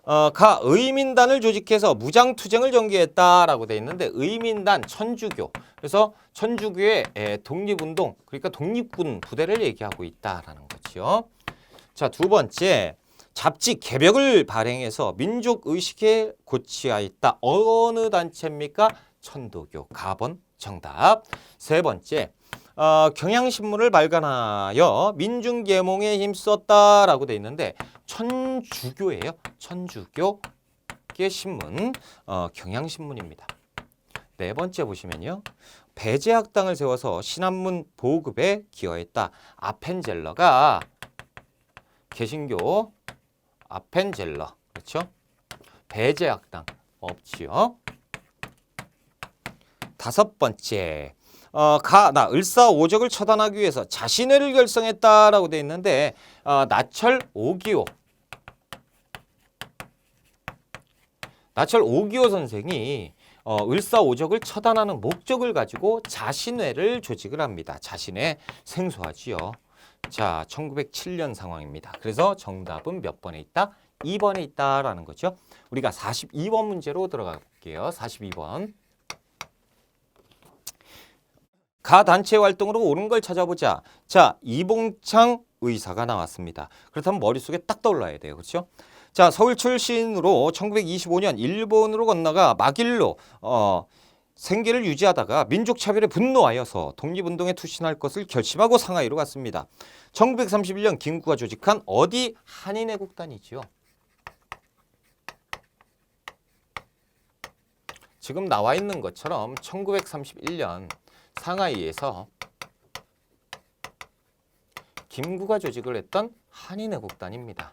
가 의민단을 조직해서 무장투쟁을 전개했다라고 돼 있는데 의민단 천주교. 그래서 천주교의 독립운동, 그러니까 독립군 부대를 얘기하고 있다라는 거죠. 자, 두 번째. 잡지 개벽을 발행해서 민족의식에 고취하였다. 어느 단체입니까? 천도교. 가번 정답. 세 번째. 경향신문을 발간하여 민중계몽에 힘썼다라고 돼 있는데 천주교예요. 천주교의 신문, 경향신문입니다. 네 번째 보시면요. 배제학당을 세워서 신한문 보급에 기여했다. 아펜젤러가 개신교 아펜젤러. 그렇죠? 배제학당 없지요. 다섯 번째, 가나 을사오적을 처단하기 위해서 자신회를 결성했다라고 되어 있는데 나철 오기호 선생이 을사오적을 처단하는 목적을 가지고 자신회를 조직을 합니다. 자신회 생소하지요. 자, 1907년 상황입니다. 그래서 정답은 몇 번에 있다? 2번에 있다라는 거죠. 우리가 42번 문제로 들어가 볼게요. 42번. 가 단체 활동으로 옳은 걸 찾아보자. 자, 이봉창 의사가 나왔습니다. 그렇다면 머릿속에 딱 떠올라야 돼요. 그렇죠? 자, 서울 출신으로 1925년 일본으로 건너가 막일로 생계를 유지하다가 민족차별에 분노하여서 독립운동에 투신할 것을 결심하고 상하이로 갔습니다. 1931년 김구가 조직한 어디 한인애국단이죠. 지금 나와 있는 것처럼 1931년 상하이에서 김구가 조직을 했던 한인애국단입니다.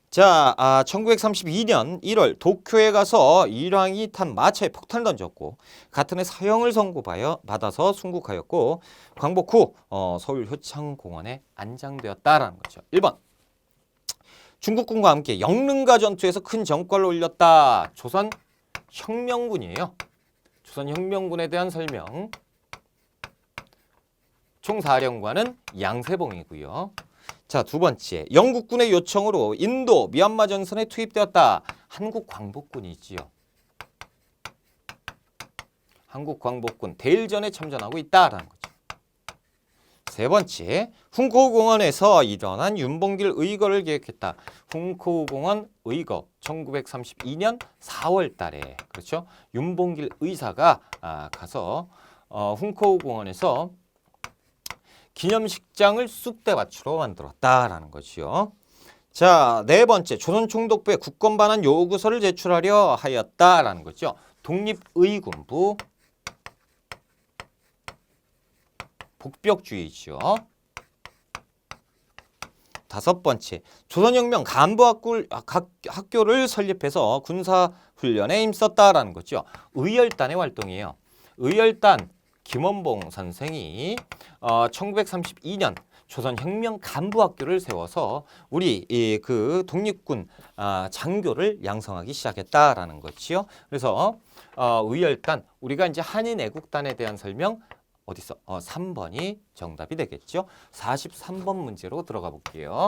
자, 1932년 1월 도쿄에 가서 일왕이 탄 마차에 폭탄을 던졌고 같은 해 사형을 선고받아서 순국하였고 광복 후 서울 효창공원에 안장되었다라는 거죠. 1번. 중국군과 함께 영릉가 전투에서 큰 전과를 올렸다. 조선혁명군이에요. 조선혁명군에 대한 설명. 총사령관은 양세봉이고요. 자, 두 번째, 영국군의 요청으로 인도 미얀마 전선에 투입되었다. 한국광복군이지요. 한국광복군 대일전에 참전하고 있다라는 거죠. 세 번째, 훈코우공원에서 일어난 윤봉길 의거를 기획했다. 훈코우공원 의거 1932년 4월 달에 그렇죠. 윤봉길 의사가 가서 훈코우공원에서 기념식장을 쑥대밭으로 만들었다라는 것이요. 자, 네 번째, 조선총독부에 국권 반환 요구서를 제출하려 하였다라는 거죠. 독립의군부 복벽주의죠. 다섯 번째, 조선혁명 간부학교를 설립해서 군사훈련에 힘썼다라는 거죠. 의열단의 활동이에요. 의열단 김원봉 선생이 1932년 조선혁명 간부학교를 세워서 우리 그 독립군 장교를 양성하기 시작했다라는 거지요. 그래서 의열단, 우리가 이제 한인애국단에 대한 설명 어디서 3번이 정답이 되겠죠. 43번 문제로 들어가 볼게요.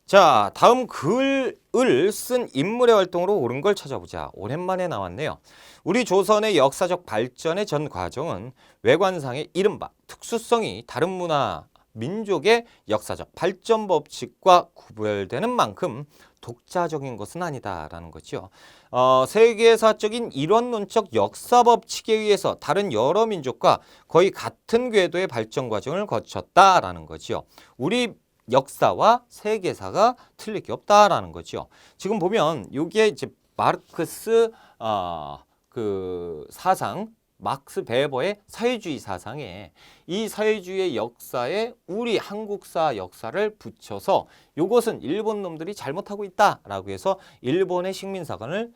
자, 다음 글을 쓴 인물의 활동으로 옳은 걸 찾아보자. 오랜만에 나왔네요. 우리 조선의 역사적 발전의 전 과정은 외관상의 이른바 특수성이 다른 문화, 민족의 역사적 발전 법칙과 구별되는 만큼 독자적인 것은 아니다라는 거죠. 세계사적인 이론론적 역사 법칙에 의해서 다른 여러 민족과 거의 같은 궤도의 발전 과정을 거쳤다라는 거죠. 우리 역사와 세계사가 틀릴 게 없다라는 거죠. 지금 보면 이게 이제 마르크스 그 사상, 막스 베버의 사회주의 사상에 이 사회주의의 역사에 우리 한국사 역사를 붙여서 이것은 일본 놈들이 잘못하고 있다라고 해서 일본의 식민사관을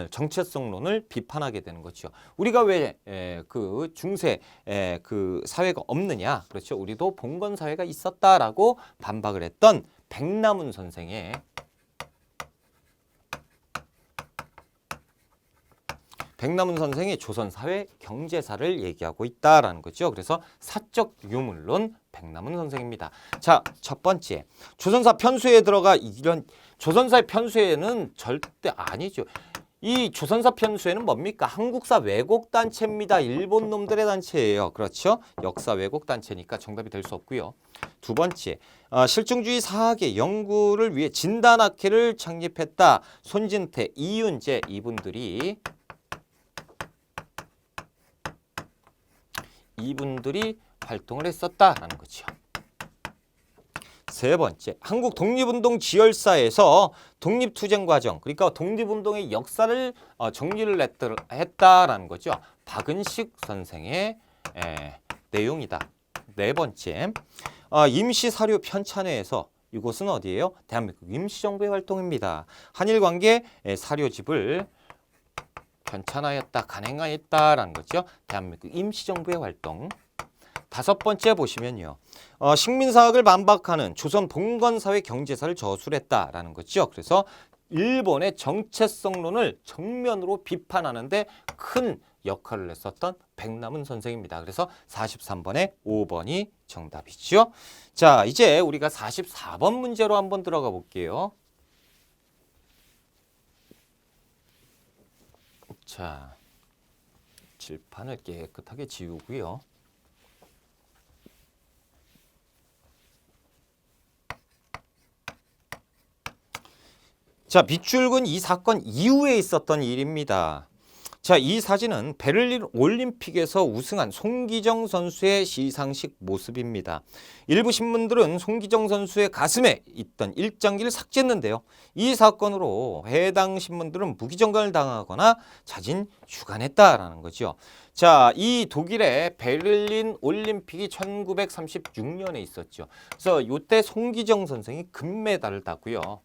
정체성론을 비판하게 되는 거죠. 우리가 왜 그 중세 그 사회가 없느냐? 그렇죠. 우리도 봉건 사회가 있었다라고 반박을 했던 백남훈 선생의 조선 사회 경제사를 얘기하고 있다라는 거죠. 그래서 사적 유물론 백남훈 선생입니다. 자, 첫 번째, 조선사 편수에 들어가 이런 조선사의 편수에는 절대 아니죠. 이 조선사 편수에는 뭡니까? 한국사 왜곡단체입니다. 일본 놈들의 단체예요. 그렇죠? 역사 왜곡단체니까 정답이 될 수 없고요. 두 번째, 실증주의 사학의 연구를 위해 진단학회를 창립했다. 손진태, 이윤재 이분들이 활동을 했었다라는 거죠. 세 번째, 한국 독립운동 지열사에서 독립투쟁 과정, 그러니까 독립운동의 역사를 정리를 했다라는 거죠. 박은식 선생의 내용이다. 네 번째, 임시사료 편찬회에서 이곳은 어디예요? 대한민국 임시정부의 활동입니다. 한일관계 사료집을 편찬하였다, 간행하였다라는 거죠. 대한민국 임시정부의 활동. 다섯 번째 보시면요. 식민사학을 반박하는 조선 봉건사회 경제사를 저술했다라는 거죠. 그래서 일본의 정체성론을 정면으로 비판하는데 큰 역할을 했었던 백남은 선생입니다. 그래서 43번에 5번이 정답이죠. 자, 이제 우리가 44번 문제로 한번 들어가 볼게요. 자, 칠판을 깨끗하게 지우고요. 자, 밑줄근 이 사건 이후에 있었던 일입니다. 자, 이 사진은 베를린 올림픽에서 우승한 송기정 선수의 시상식 모습입니다. 일부 신문들은 송기정 선수의 가슴에 있던 일장기를 삭제했는데요. 이 사건으로 해당 신문들은 무기정간을 당하거나 자진 휴관했다라는 거죠. 자, 이 독일의 베를린 올림픽이 1936년에 있었죠. 그래서 이때 송기정 선생이 금메달을 땄고요.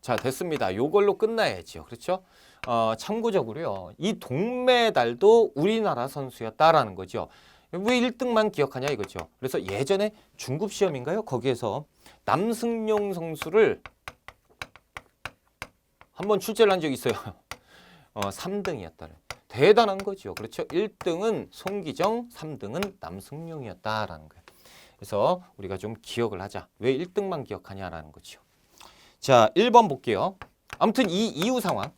자, 됐습니다. 요걸로 끝나야죠. 그렇죠? 참고적으로요. 이 동메달도 우리나라 선수였다라는 거죠. 왜 1등만 기억하냐 이거죠. 그래서 예전에 중급 시험인가요? 거기에서 남승용 선수를 한번 출제를 한 적이 있어요. 3등이었다. 대단한 거죠. 그렇죠? 1등은 송기정, 3등은 남승용이었다라는 거예요. 그래서 우리가 좀 기억을 하자. 왜 1등만 기억하냐라는 거죠. 자, 1번 볼게요. 아무튼 이 이후 상황.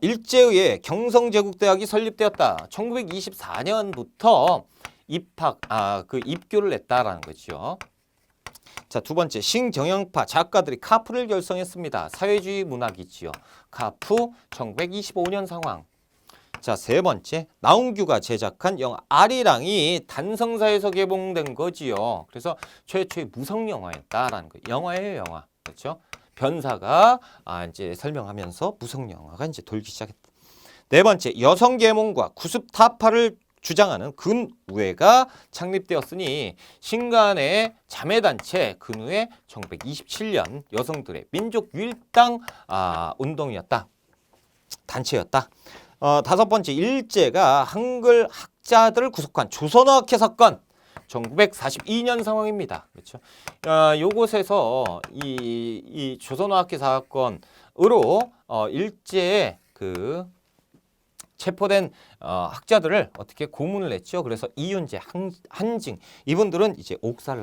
일제의회 경성제국대학이 설립되었다. 1924년부터 입교를 냈다라는 거죠. 자, 두 번째, 신경영파 작가들이 카프를 결성했습니다. 사회주의 문학이지요. 카프 1925년 상황. 자, 세 번째, 나홍규가 제작한 영화 아리랑이 단성사에서 개봉된 거지요. 그래서 최초의 무성 영화였다라는 거예요. 영화예요, 영화. 그렇죠? 변사가 이제 설명하면서 무성 영화가 이제 돌기 시작했다. 네 번째, 여성 계몽과 구습 타파를 주장하는 근우회가 창립되었으니 신간의 자매단체 근우회 1927년 여성들의 민족유일당 운동이었다. 단체였다. 다섯 번째, 일제가 한글 학자들을 구속한 조선어학회 사건 1942년 상황입니다. 그렇죠? 요곳에서 이 조선어학회 사건으로 일제의 그 체포된 학자들을 어떻게 고문을 했죠. 그래서 이윤재, 한징 이분들은 이제 옥사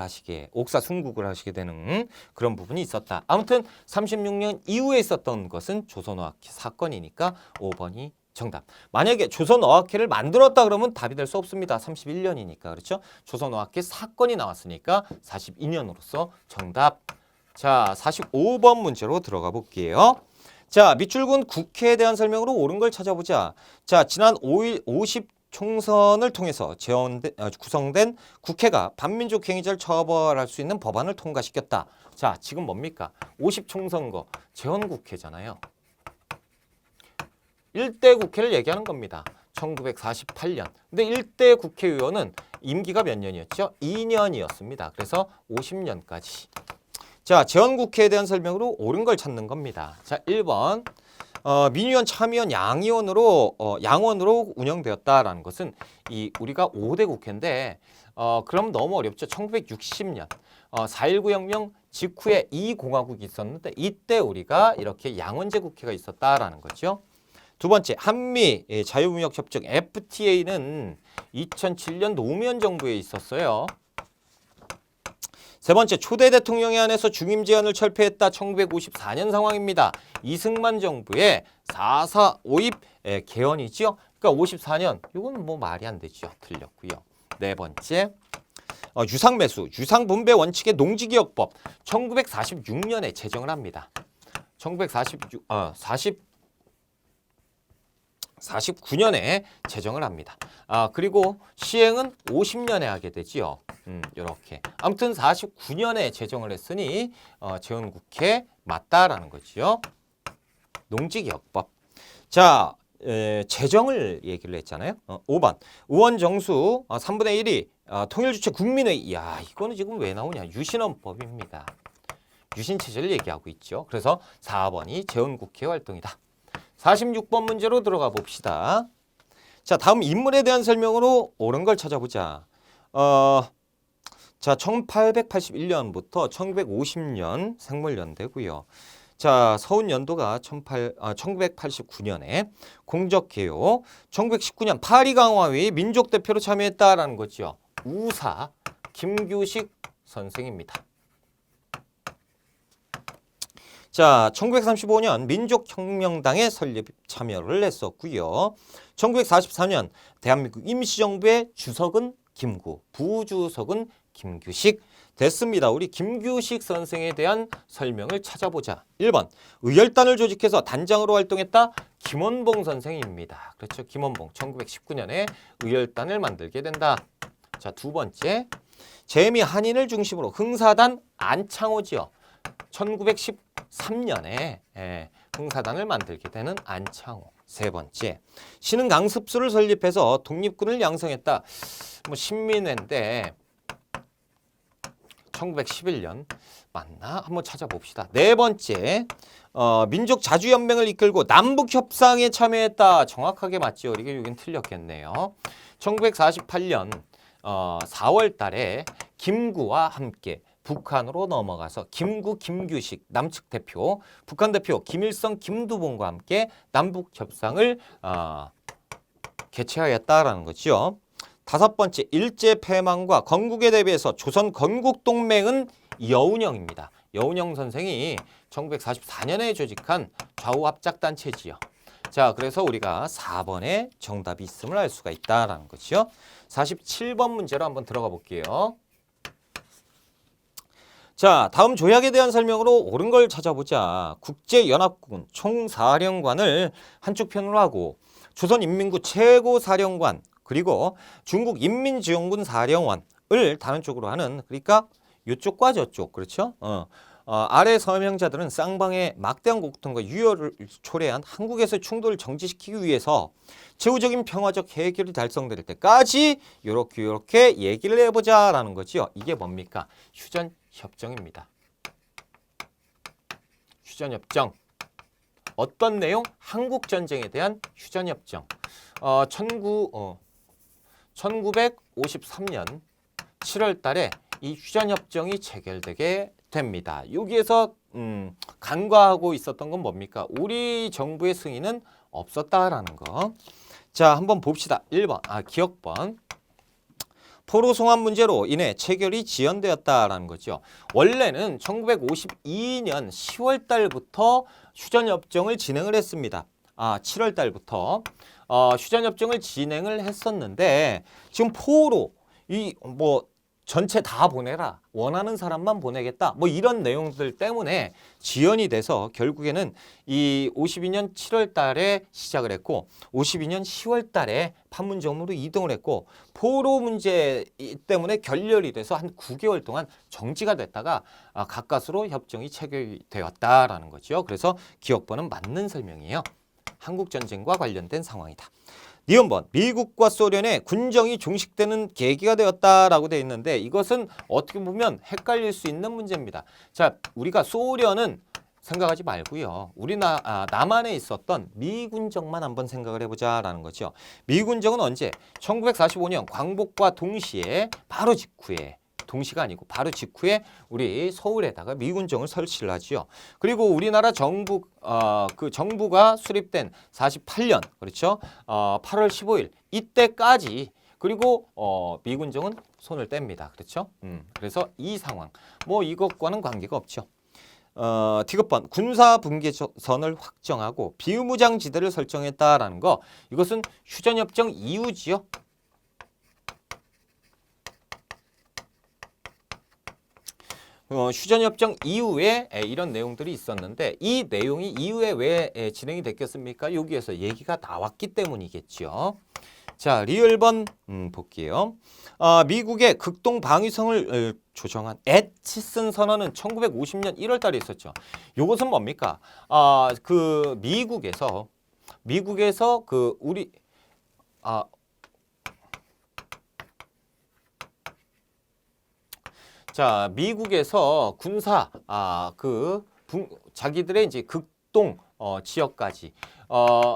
순국을 하시게 되는 그런 부분이 있었다. 아무튼 36년 이후에 있었던 것은 조선어학회 사건이니까 5번이 정답. 만약에 조선어학회를 만들었다 그러면 답이 될 수 없습니다. 31년이니까. 그렇죠? 조선어학회 사건이 나왔으니까 42년으로서 정답. 자, 45번 문제로 들어가 볼게요. 자, 밑줄근 국회에 대한 설명으로 옳은 걸 찾아보자. 자, 지난 5일 50 총선을 통해서 구성된 국회가 반민족 행위자를 처벌할 수 있는 법안을 통과시켰다. 자, 지금 뭡니까? 50 총선거 재헌국회잖아요. 1대 국회를 얘기하는 겁니다. 1948년. 근데 1대 국회의원은 임기가 몇 년이었죠? 2년이었습니다. 그래서 50년까지. 자, 재헌국회에 대한 설명으로 옳은 걸 찾는 겁니다. 자, 1번. 민의원, 참의원, 양원으로 운영되었다라는 것은 우리가 5대 국회인데 그럼 너무 어렵죠. 1960년 4.19 혁명 직후에 이 공화국이 있었는데 이때 우리가 이렇게 양원제 국회가 있었다라는 거죠. 두 번째, 한미 자유무역협정 FTA는 2007년 노무현 정부에 있었어요. 세 번째, 초대 대통령에 한해서 중임 제한을 철폐했다. 1954년 상황입니다. 이승만 정부의 4.4 5입 개헌이죠. 그러니까 54년, 이건 뭐 말이 안 되죠. 틀렸고요. 네 번째, 유상매수, 유상분배 원칙의 농지기억법 1946년에 제정을 합니다. 49년에 제정을 합니다. 그리고 시행은 50년에 하게 되지요. 이렇게. 아무튼 49년에 제정을 했으니 재헌국회 맞다라는 거지요. 농지기억법. 자, 재정을 얘기를 했잖아요. 5번. 의원 정수 3분의 1이 통일주체 국민회의. 야, 이거는 지금 왜 나오냐? 유신헌법입니다. 유신체제를 얘기하고 있죠. 그래서 4번이 재헌국회 활동이다. 46번 문제로 들어가 봅시다. 자, 다음 인물에 대한 설명으로 옳은 걸 찾아보자. 자, 1881년부터 1950년 생물연대고요. 자, 서훈 연도가 1989년에 공적개혁, 1919년 파리강화회의 민족대표로 참여했다라는 거죠. 우사 김규식 선생입니다. 자, 1935년 민족혁명당에 설립 참여를 했었고요. 1944년 대한민국 임시정부의 주석은 김구, 부주석은 김규식 됐습니다. 우리 김규식 선생에 대한 설명을 찾아보자. 1번 의열단을 조직해서 단장으로 활동했다. 김원봉 선생입니다. 그렇죠. 김원봉 1919년에 의열단을 만들게 된다. 자, 두 번째 재미 한인을 중심으로 흥사단 안창호지요. 1913년에 흥사단을 만들게 되는 안창호. 세 번째 신흥 강습소를 설립해서 독립군을 양성했다. 뭐 신민회인데 1911년 맞나? 한번 찾아봅시다. 네 번째 민족자주연맹을 이끌고 남북협상에 참여했다. 정확하게 맞죠? 이게 여긴 틀렸겠네요. 1948년 4월 달에 김구와 함께 북한으로 넘어가서 김구, 김규식 남측 대표, 북한 대표 김일성, 김두봉과 함께 남북협상을 개최하였다라는 거죠. 다섯 번째 일제 패망과 건국에 대비해서 조선 건국동맹은 여운형입니다. 여운형 선생이 1944년에 조직한 좌우합작단체지요. 자, 그래서 우리가 4번에 정답이 있음을 알 수가 있다라는 거죠. 47번 문제로 한번 들어가 볼게요. 자, 다음 조약에 대한 설명으로 옳은 걸 찾아보자. 국제연합군 총사령관을 한쪽 편으로 하고 조선인민군 최고사령관 그리고 중국인민지원군 사령관을 다른 쪽으로 하는 그러니까 이쪽과 저쪽 그렇죠? 아래 서명자들은 쌍방의 막대한 고통과 유혈을 초래한 한국에서 충돌을 정지시키기 위해서 최후적인 평화적 해결이 달성될 때까지 이렇게 얘기를 해보자라는 거지요. 이게 뭡니까? 휴전협정입니다. 휴전협정. 어떤 내용? 한국전쟁에 대한 휴전협정. 1953년 7월 달에 이 휴전협정이 체결되게 됩니다. 여기에서 간과하고 있었던 건 뭡니까? 우리 정부의 승인은 없었다라는 거. 자, 한번 봅시다. 1번, 기억번. 포로 송환 문제로 인해 체결이 지연되었다라는 거죠. 원래는 1952년 10월 달부터 휴전협정을 진행을 했습니다. 7월 달부터 휴전협정을 진행을 했었는데 지금 포로 전체 다 보내라. 원하는 사람만 보내겠다. 뭐 이런 내용들 때문에 지연이 돼서 결국에는 이 52년 7월 달에 시작을 했고 52년 10월 달에 판문점으로 이동을 했고 포로 문제 때문에 결렬이 돼서 한 9개월 동안 정지가 됐다가 가까스로 협정이 체결되었다라는 거죠. 그래서 기억번은 맞는 설명이에요. 한국전쟁과 관련된 상황이다. 니은번 미국과 소련의 군정이 종식되는 계기가 되었다라고 되어 있는데 이것은 어떻게 보면 헷갈릴 수 있는 문제입니다. 자, 우리가 소련은 생각하지 말고요. 남한에 있었던 미군정만 한번 생각을 해보자라는 거죠. 미군정은 언제? 1945년 광복과 동시에 바로 직후에 동시가 아니고 바로 직후에 우리 서울에다가 미군정을 설치를 하죠. 그리고 우리나라 정부가 수립된 48년 그렇죠? 8월 15일 이때까지 그리고 미군정은 손을 뗍니다. 그렇죠? 그래서 이 상황 이것과는 관계가 없죠. 디귿번 군사분계선을 확정하고 비무장지대를 설정했다라는 거 이것은 휴전협정 이후지요. 휴전협정 이후에 이런 내용들이 있었는데 이 내용이 이후에 왜 진행이 됐겠습니까? 여기에서 얘기가 나왔기 때문이겠죠. 자, 리을번 볼게요. 미국의 극동 방위성을 조정한 애치슨 선언은 1950년 1월 달에 있었죠. 이것은 뭡니까? 미국에서 자, 미국에서 군사 자기들의 이제 극동 지역까지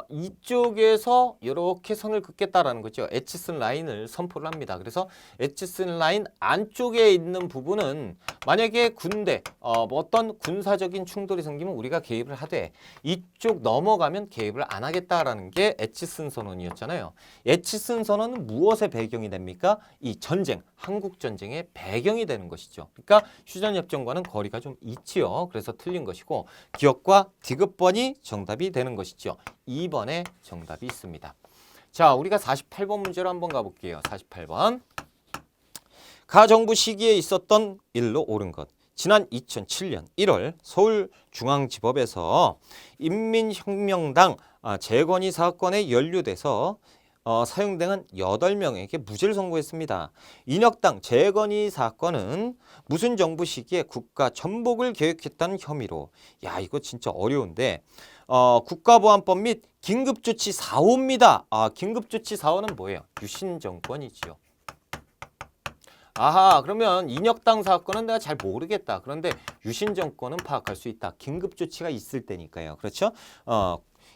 이쪽에서 이렇게 선을 긋겠다라는 거죠. 에치슨 라인을 선포를 합니다. 그래서 에치슨 라인 안쪽에 있는 부분은 만약에 군대 뭐 어떤 군사적인 충돌이 생기면 우리가 개입을 하되 이쪽 넘어가면 개입을 안 하겠다라는 게 에치슨 선언이었잖아요. 에치슨 선언은 무엇의 배경이 됩니까? 이 전쟁, 한국 전쟁의 배경이 되는 것이죠. 그러니까 휴전협정과는 거리가 좀 있지요. 그래서 틀린 것이고 기억과 디귿번이 정답이 되는 것이죠. 2번에 정답이 있습니다. 자, 우리가 48번 문제로 한번 가볼게요. 48번. 가정부 시기에 있었던 일로 옳은 것. 지난 2007년 1월 서울중앙지법에서 인민혁명당 재건이 사건에 연루돼서 사형당한 8명에게 무죄를 선고했습니다. 인혁당 재건이 사건은 무슨 정부 시기에 국가 전복을 계획했다는 혐의로 이거 진짜 어려운데 국가보안법 및 긴급조치 4호입니다. 긴급조치 4호는 뭐예요? 유신 정권이지요. 그러면 인혁당 사건은 내가 잘 모르겠다. 그런데 유신 정권은 파악할 수 있다. 긴급조치가 있을 때니까요. 그렇죠?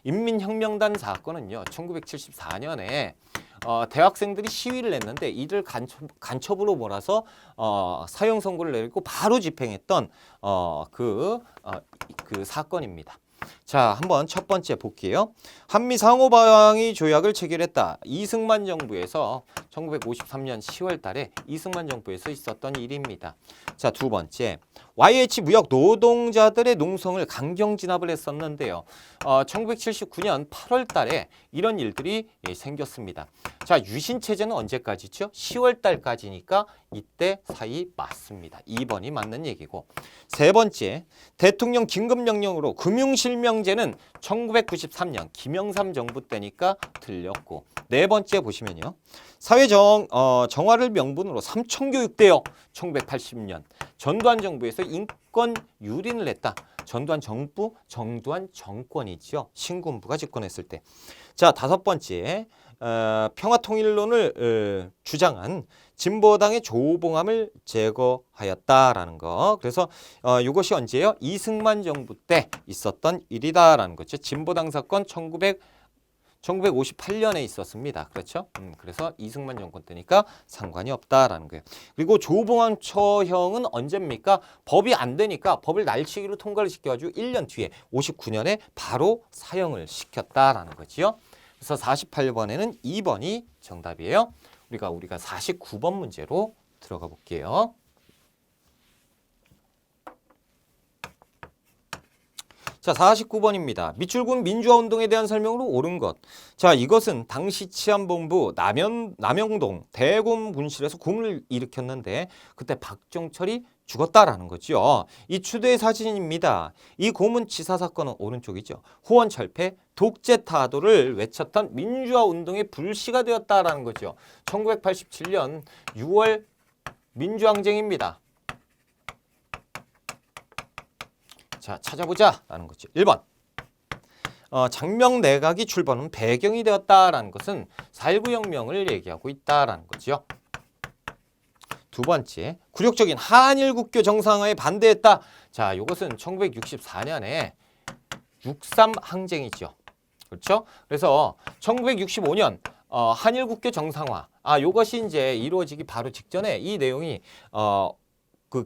인민혁명단 사건은요. 1974년에 대학생들이 시위를 했는데 이를 간첩으로 몰아서 사형 선고를 내리고 바로 집행했던 그 사건입니다. 자, 한번 첫 번째 볼게요. 한미 상호방위 조약을 체결했다. 이승만 정부에서 1953년 10월 달에 이승만 정부에서 있었던 일입니다. 자, 두 번째. YH 무역 노동자들의 농성을 강경 진압을 했었는데요. 1979년 8월 달에 이런 일들이 생겼습니다. 자, 유신 체제는 언제까지죠? 10월 달까지니까 이때 사이 맞습니다. 2번이 맞는 얘기고. 세 번째. 대통령 긴급명령으로 금융실명제는 1993년 김영삼 정부 때니까 틀렸고. 네 번째 보시면요. 정화를 명분으로 삼청교육대요. 1980년 전두환 정부에서 인권 유린을 했다. 전두환 정권이지요. 신군부가 집권했을 때. 자, 다섯 번째. 평화통일론을 주장한 진보당의 조봉암을 제거하였다라는 거. 그래서 이것이 언제예요? 이승만 정부 때 있었던 일이다라는 거죠. 진보당 사건 1958년에 있었습니다. 그렇죠? 그래서 이승만 정권 때니까 상관이 없다라는 거예요. 그리고 조봉암 처형은 언제입니까? 법이 안 되니까 법을 날치기로 통과를 시켜가지고 1년 뒤에 59년에 바로 사형을 시켰다라는 거지요. 그래서 48번에는 2번이 정답이에요. 우리가 49번 문제로 들어가 볼게요. 자, 49번입니다. 미출군 민주화운동에 대한 설명으로 옳은 것. 자, 이것은 당시 치안본부 남영동 대검 분실에서 고문을 일으켰는데 그때 박정철이 죽었다라는 거죠. 이 추대 사진입니다. 이 고문치사 사건은 오른쪽이죠. 후원철폐, 독재타도를 외쳤던 민주화운동의 불씨가 되었다라는 거죠. 1987년 6월 민주항쟁입니다. 자, 찾아보자 라는 거죠. 1번. 장명 내각이 출범은 배경이 되었다라는 것은 4.19 혁명을 얘기하고 있다라는 거죠. 두 번째, 굴욕적인 한일 국교 정상화에 반대했다. 자, 이것은 1964년에 6.3 항쟁이죠. 그렇죠? 그래서 1965년 한일 국교 정상화. 이것이 이제 이루어지기 바로 직전에 이 내용이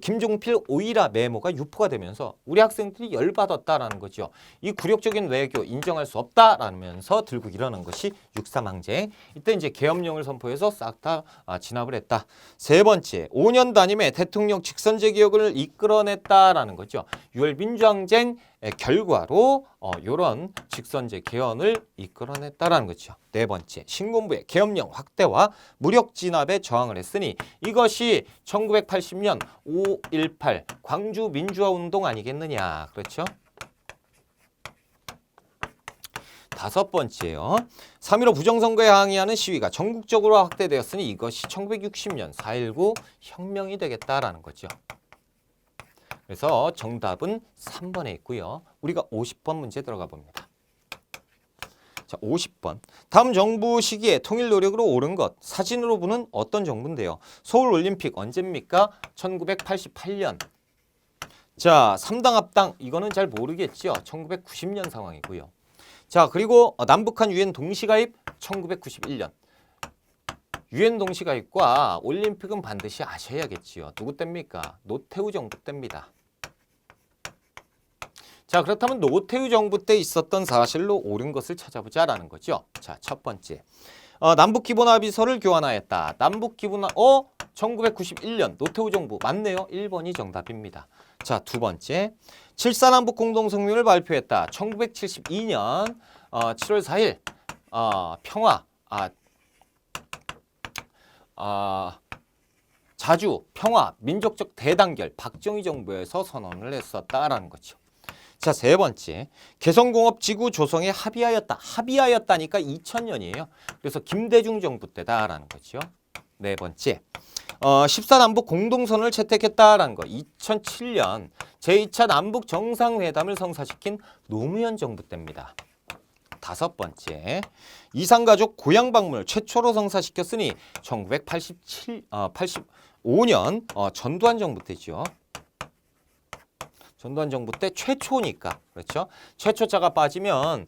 김종필 오이라 메모가 유포가 되면서 우리 학생들이 열받았다라는 거죠. 이 굴욕적인 외교 인정할 수 없다라면서 들고 일어난 것이 6.3 항쟁. 이때 이제 계엄령을 선포해서 싹 다 진압을 했다. 세 번째, 5년 단임에 대통령 직선제 개혁을 이끌어냈다라는 거죠. 6월 민주항쟁 결과로 이런 직선제 개헌을 이끌어냈다라는 거죠. 네 번째, 신군부의 계엄령 확대와 무력 진압에 저항을 했으니 이것이 1980년 5.18 광주 민주화 운동 아니겠느냐. 그렇죠? 다섯 번째요. 3.15 부정선거에 항의하는 시위가 전국적으로 확대되었으니 이것이 1960년 4.19 혁명이 되겠다라는 거죠. 그래서 정답은 3번에 있고요. 우리가 50번 문제 들어가 봅니다. 자, 자, 50번. 다음 정부 시기에 통일 노력으로 옳은 것. 사진으로 보는 어떤 정부인데요. 서울올림픽 언제입니까? 1988년. 자, 3당 합당. 이거는 잘 모르겠죠. 1990년 상황이고요. 자, 그리고 남북한 유엔 동시가입 1991년. 유엔 동시가입과 올림픽은 반드시 아셔야겠지요. 누구 때입니까? 노태우 정부 때입니다. 자, 그렇다면 노태우 정부 때 있었던 사실로 옳은 것을 찾아보자라는 거죠. 자, 첫 번째. 남북기본합의서를 교환하였다. 1991년 노태우 정부 맞네요. 1번이 정답입니다. 자, 두 번째. 7.4남북 공동성명을 발표했다. 1972년 7월 4일 평화 자주 평화 민족적 대단결 박정희 정부에서 선언을 했었다라는 거죠. 자, 세 번째. 개성공업지구 조성에 합의하였다. 합의하였다니까 2000년이에요. 그래서 김대중 정부 때다라는 거죠. 네 번째. 14남북 공동선언을 채택했다라는 거. 2007년 제2차 남북 정상회담을 성사시킨 노무현 정부 때입니다. 다섯 번째. 이산가족 고향 방문을 최초로 성사시켰으니 1985년 전두환 정부 때죠. 전두환 정부 때 최초니까. 그렇죠? 최초자가 빠지면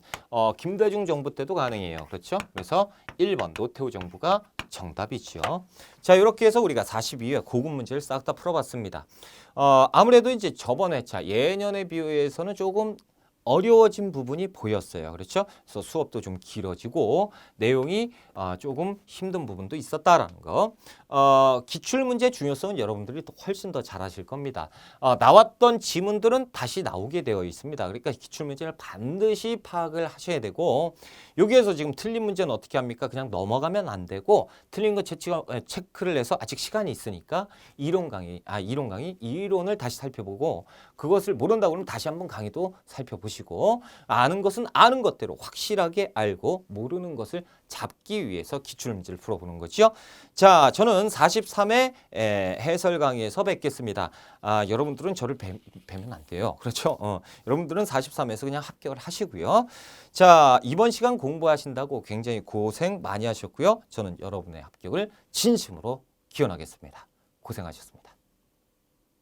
김대중 정부 때도 가능해요. 그렇죠? 그래서 1번 노태우 정부가 정답이죠. 자, 이렇게 해서 우리가 42회 고급 문제를 싹 다 풀어봤습니다. 아무래도 이제 저번 회차 예년에 비해서는 조금 어려워진 부분이 보였어요. 그렇죠? 그래서 수업도 좀 길어지고 내용이 조금 힘든 부분도 있었다라는 거. 기출문제 중요성은 여러분들이 또 훨씬 더 잘하실 겁니다. 나왔던 지문들은 다시 나오게 되어 있습니다. 그러니까 기출문제를 반드시 파악을 하셔야 되고 여기에서 지금 틀린 문제는 어떻게 합니까? 그냥 넘어가면 안 되고 틀린 거 체크를 해서 아직 시간이 있으니까 이론을 다시 살펴보고 그것을 모른다고 그러면 다시 한번 강의도 살펴보시고 아는 것은 아는 것대로 확실하게 알고 모르는 것을 잡기 위해서 기출문제를 풀어보는 거죠. 자, 저는 43회 해설 강의에서 뵙겠습니다. 여러분들은 저를 뵈면 안 돼요. 그렇죠? 여러분들은 43회에서 그냥 합격을 하시고요. 자, 이번 시간 공부하신다고 굉장히 고생 많이 하셨고요. 저는 여러분의 합격을 진심으로 기원하겠습니다. 고생하셨습니다.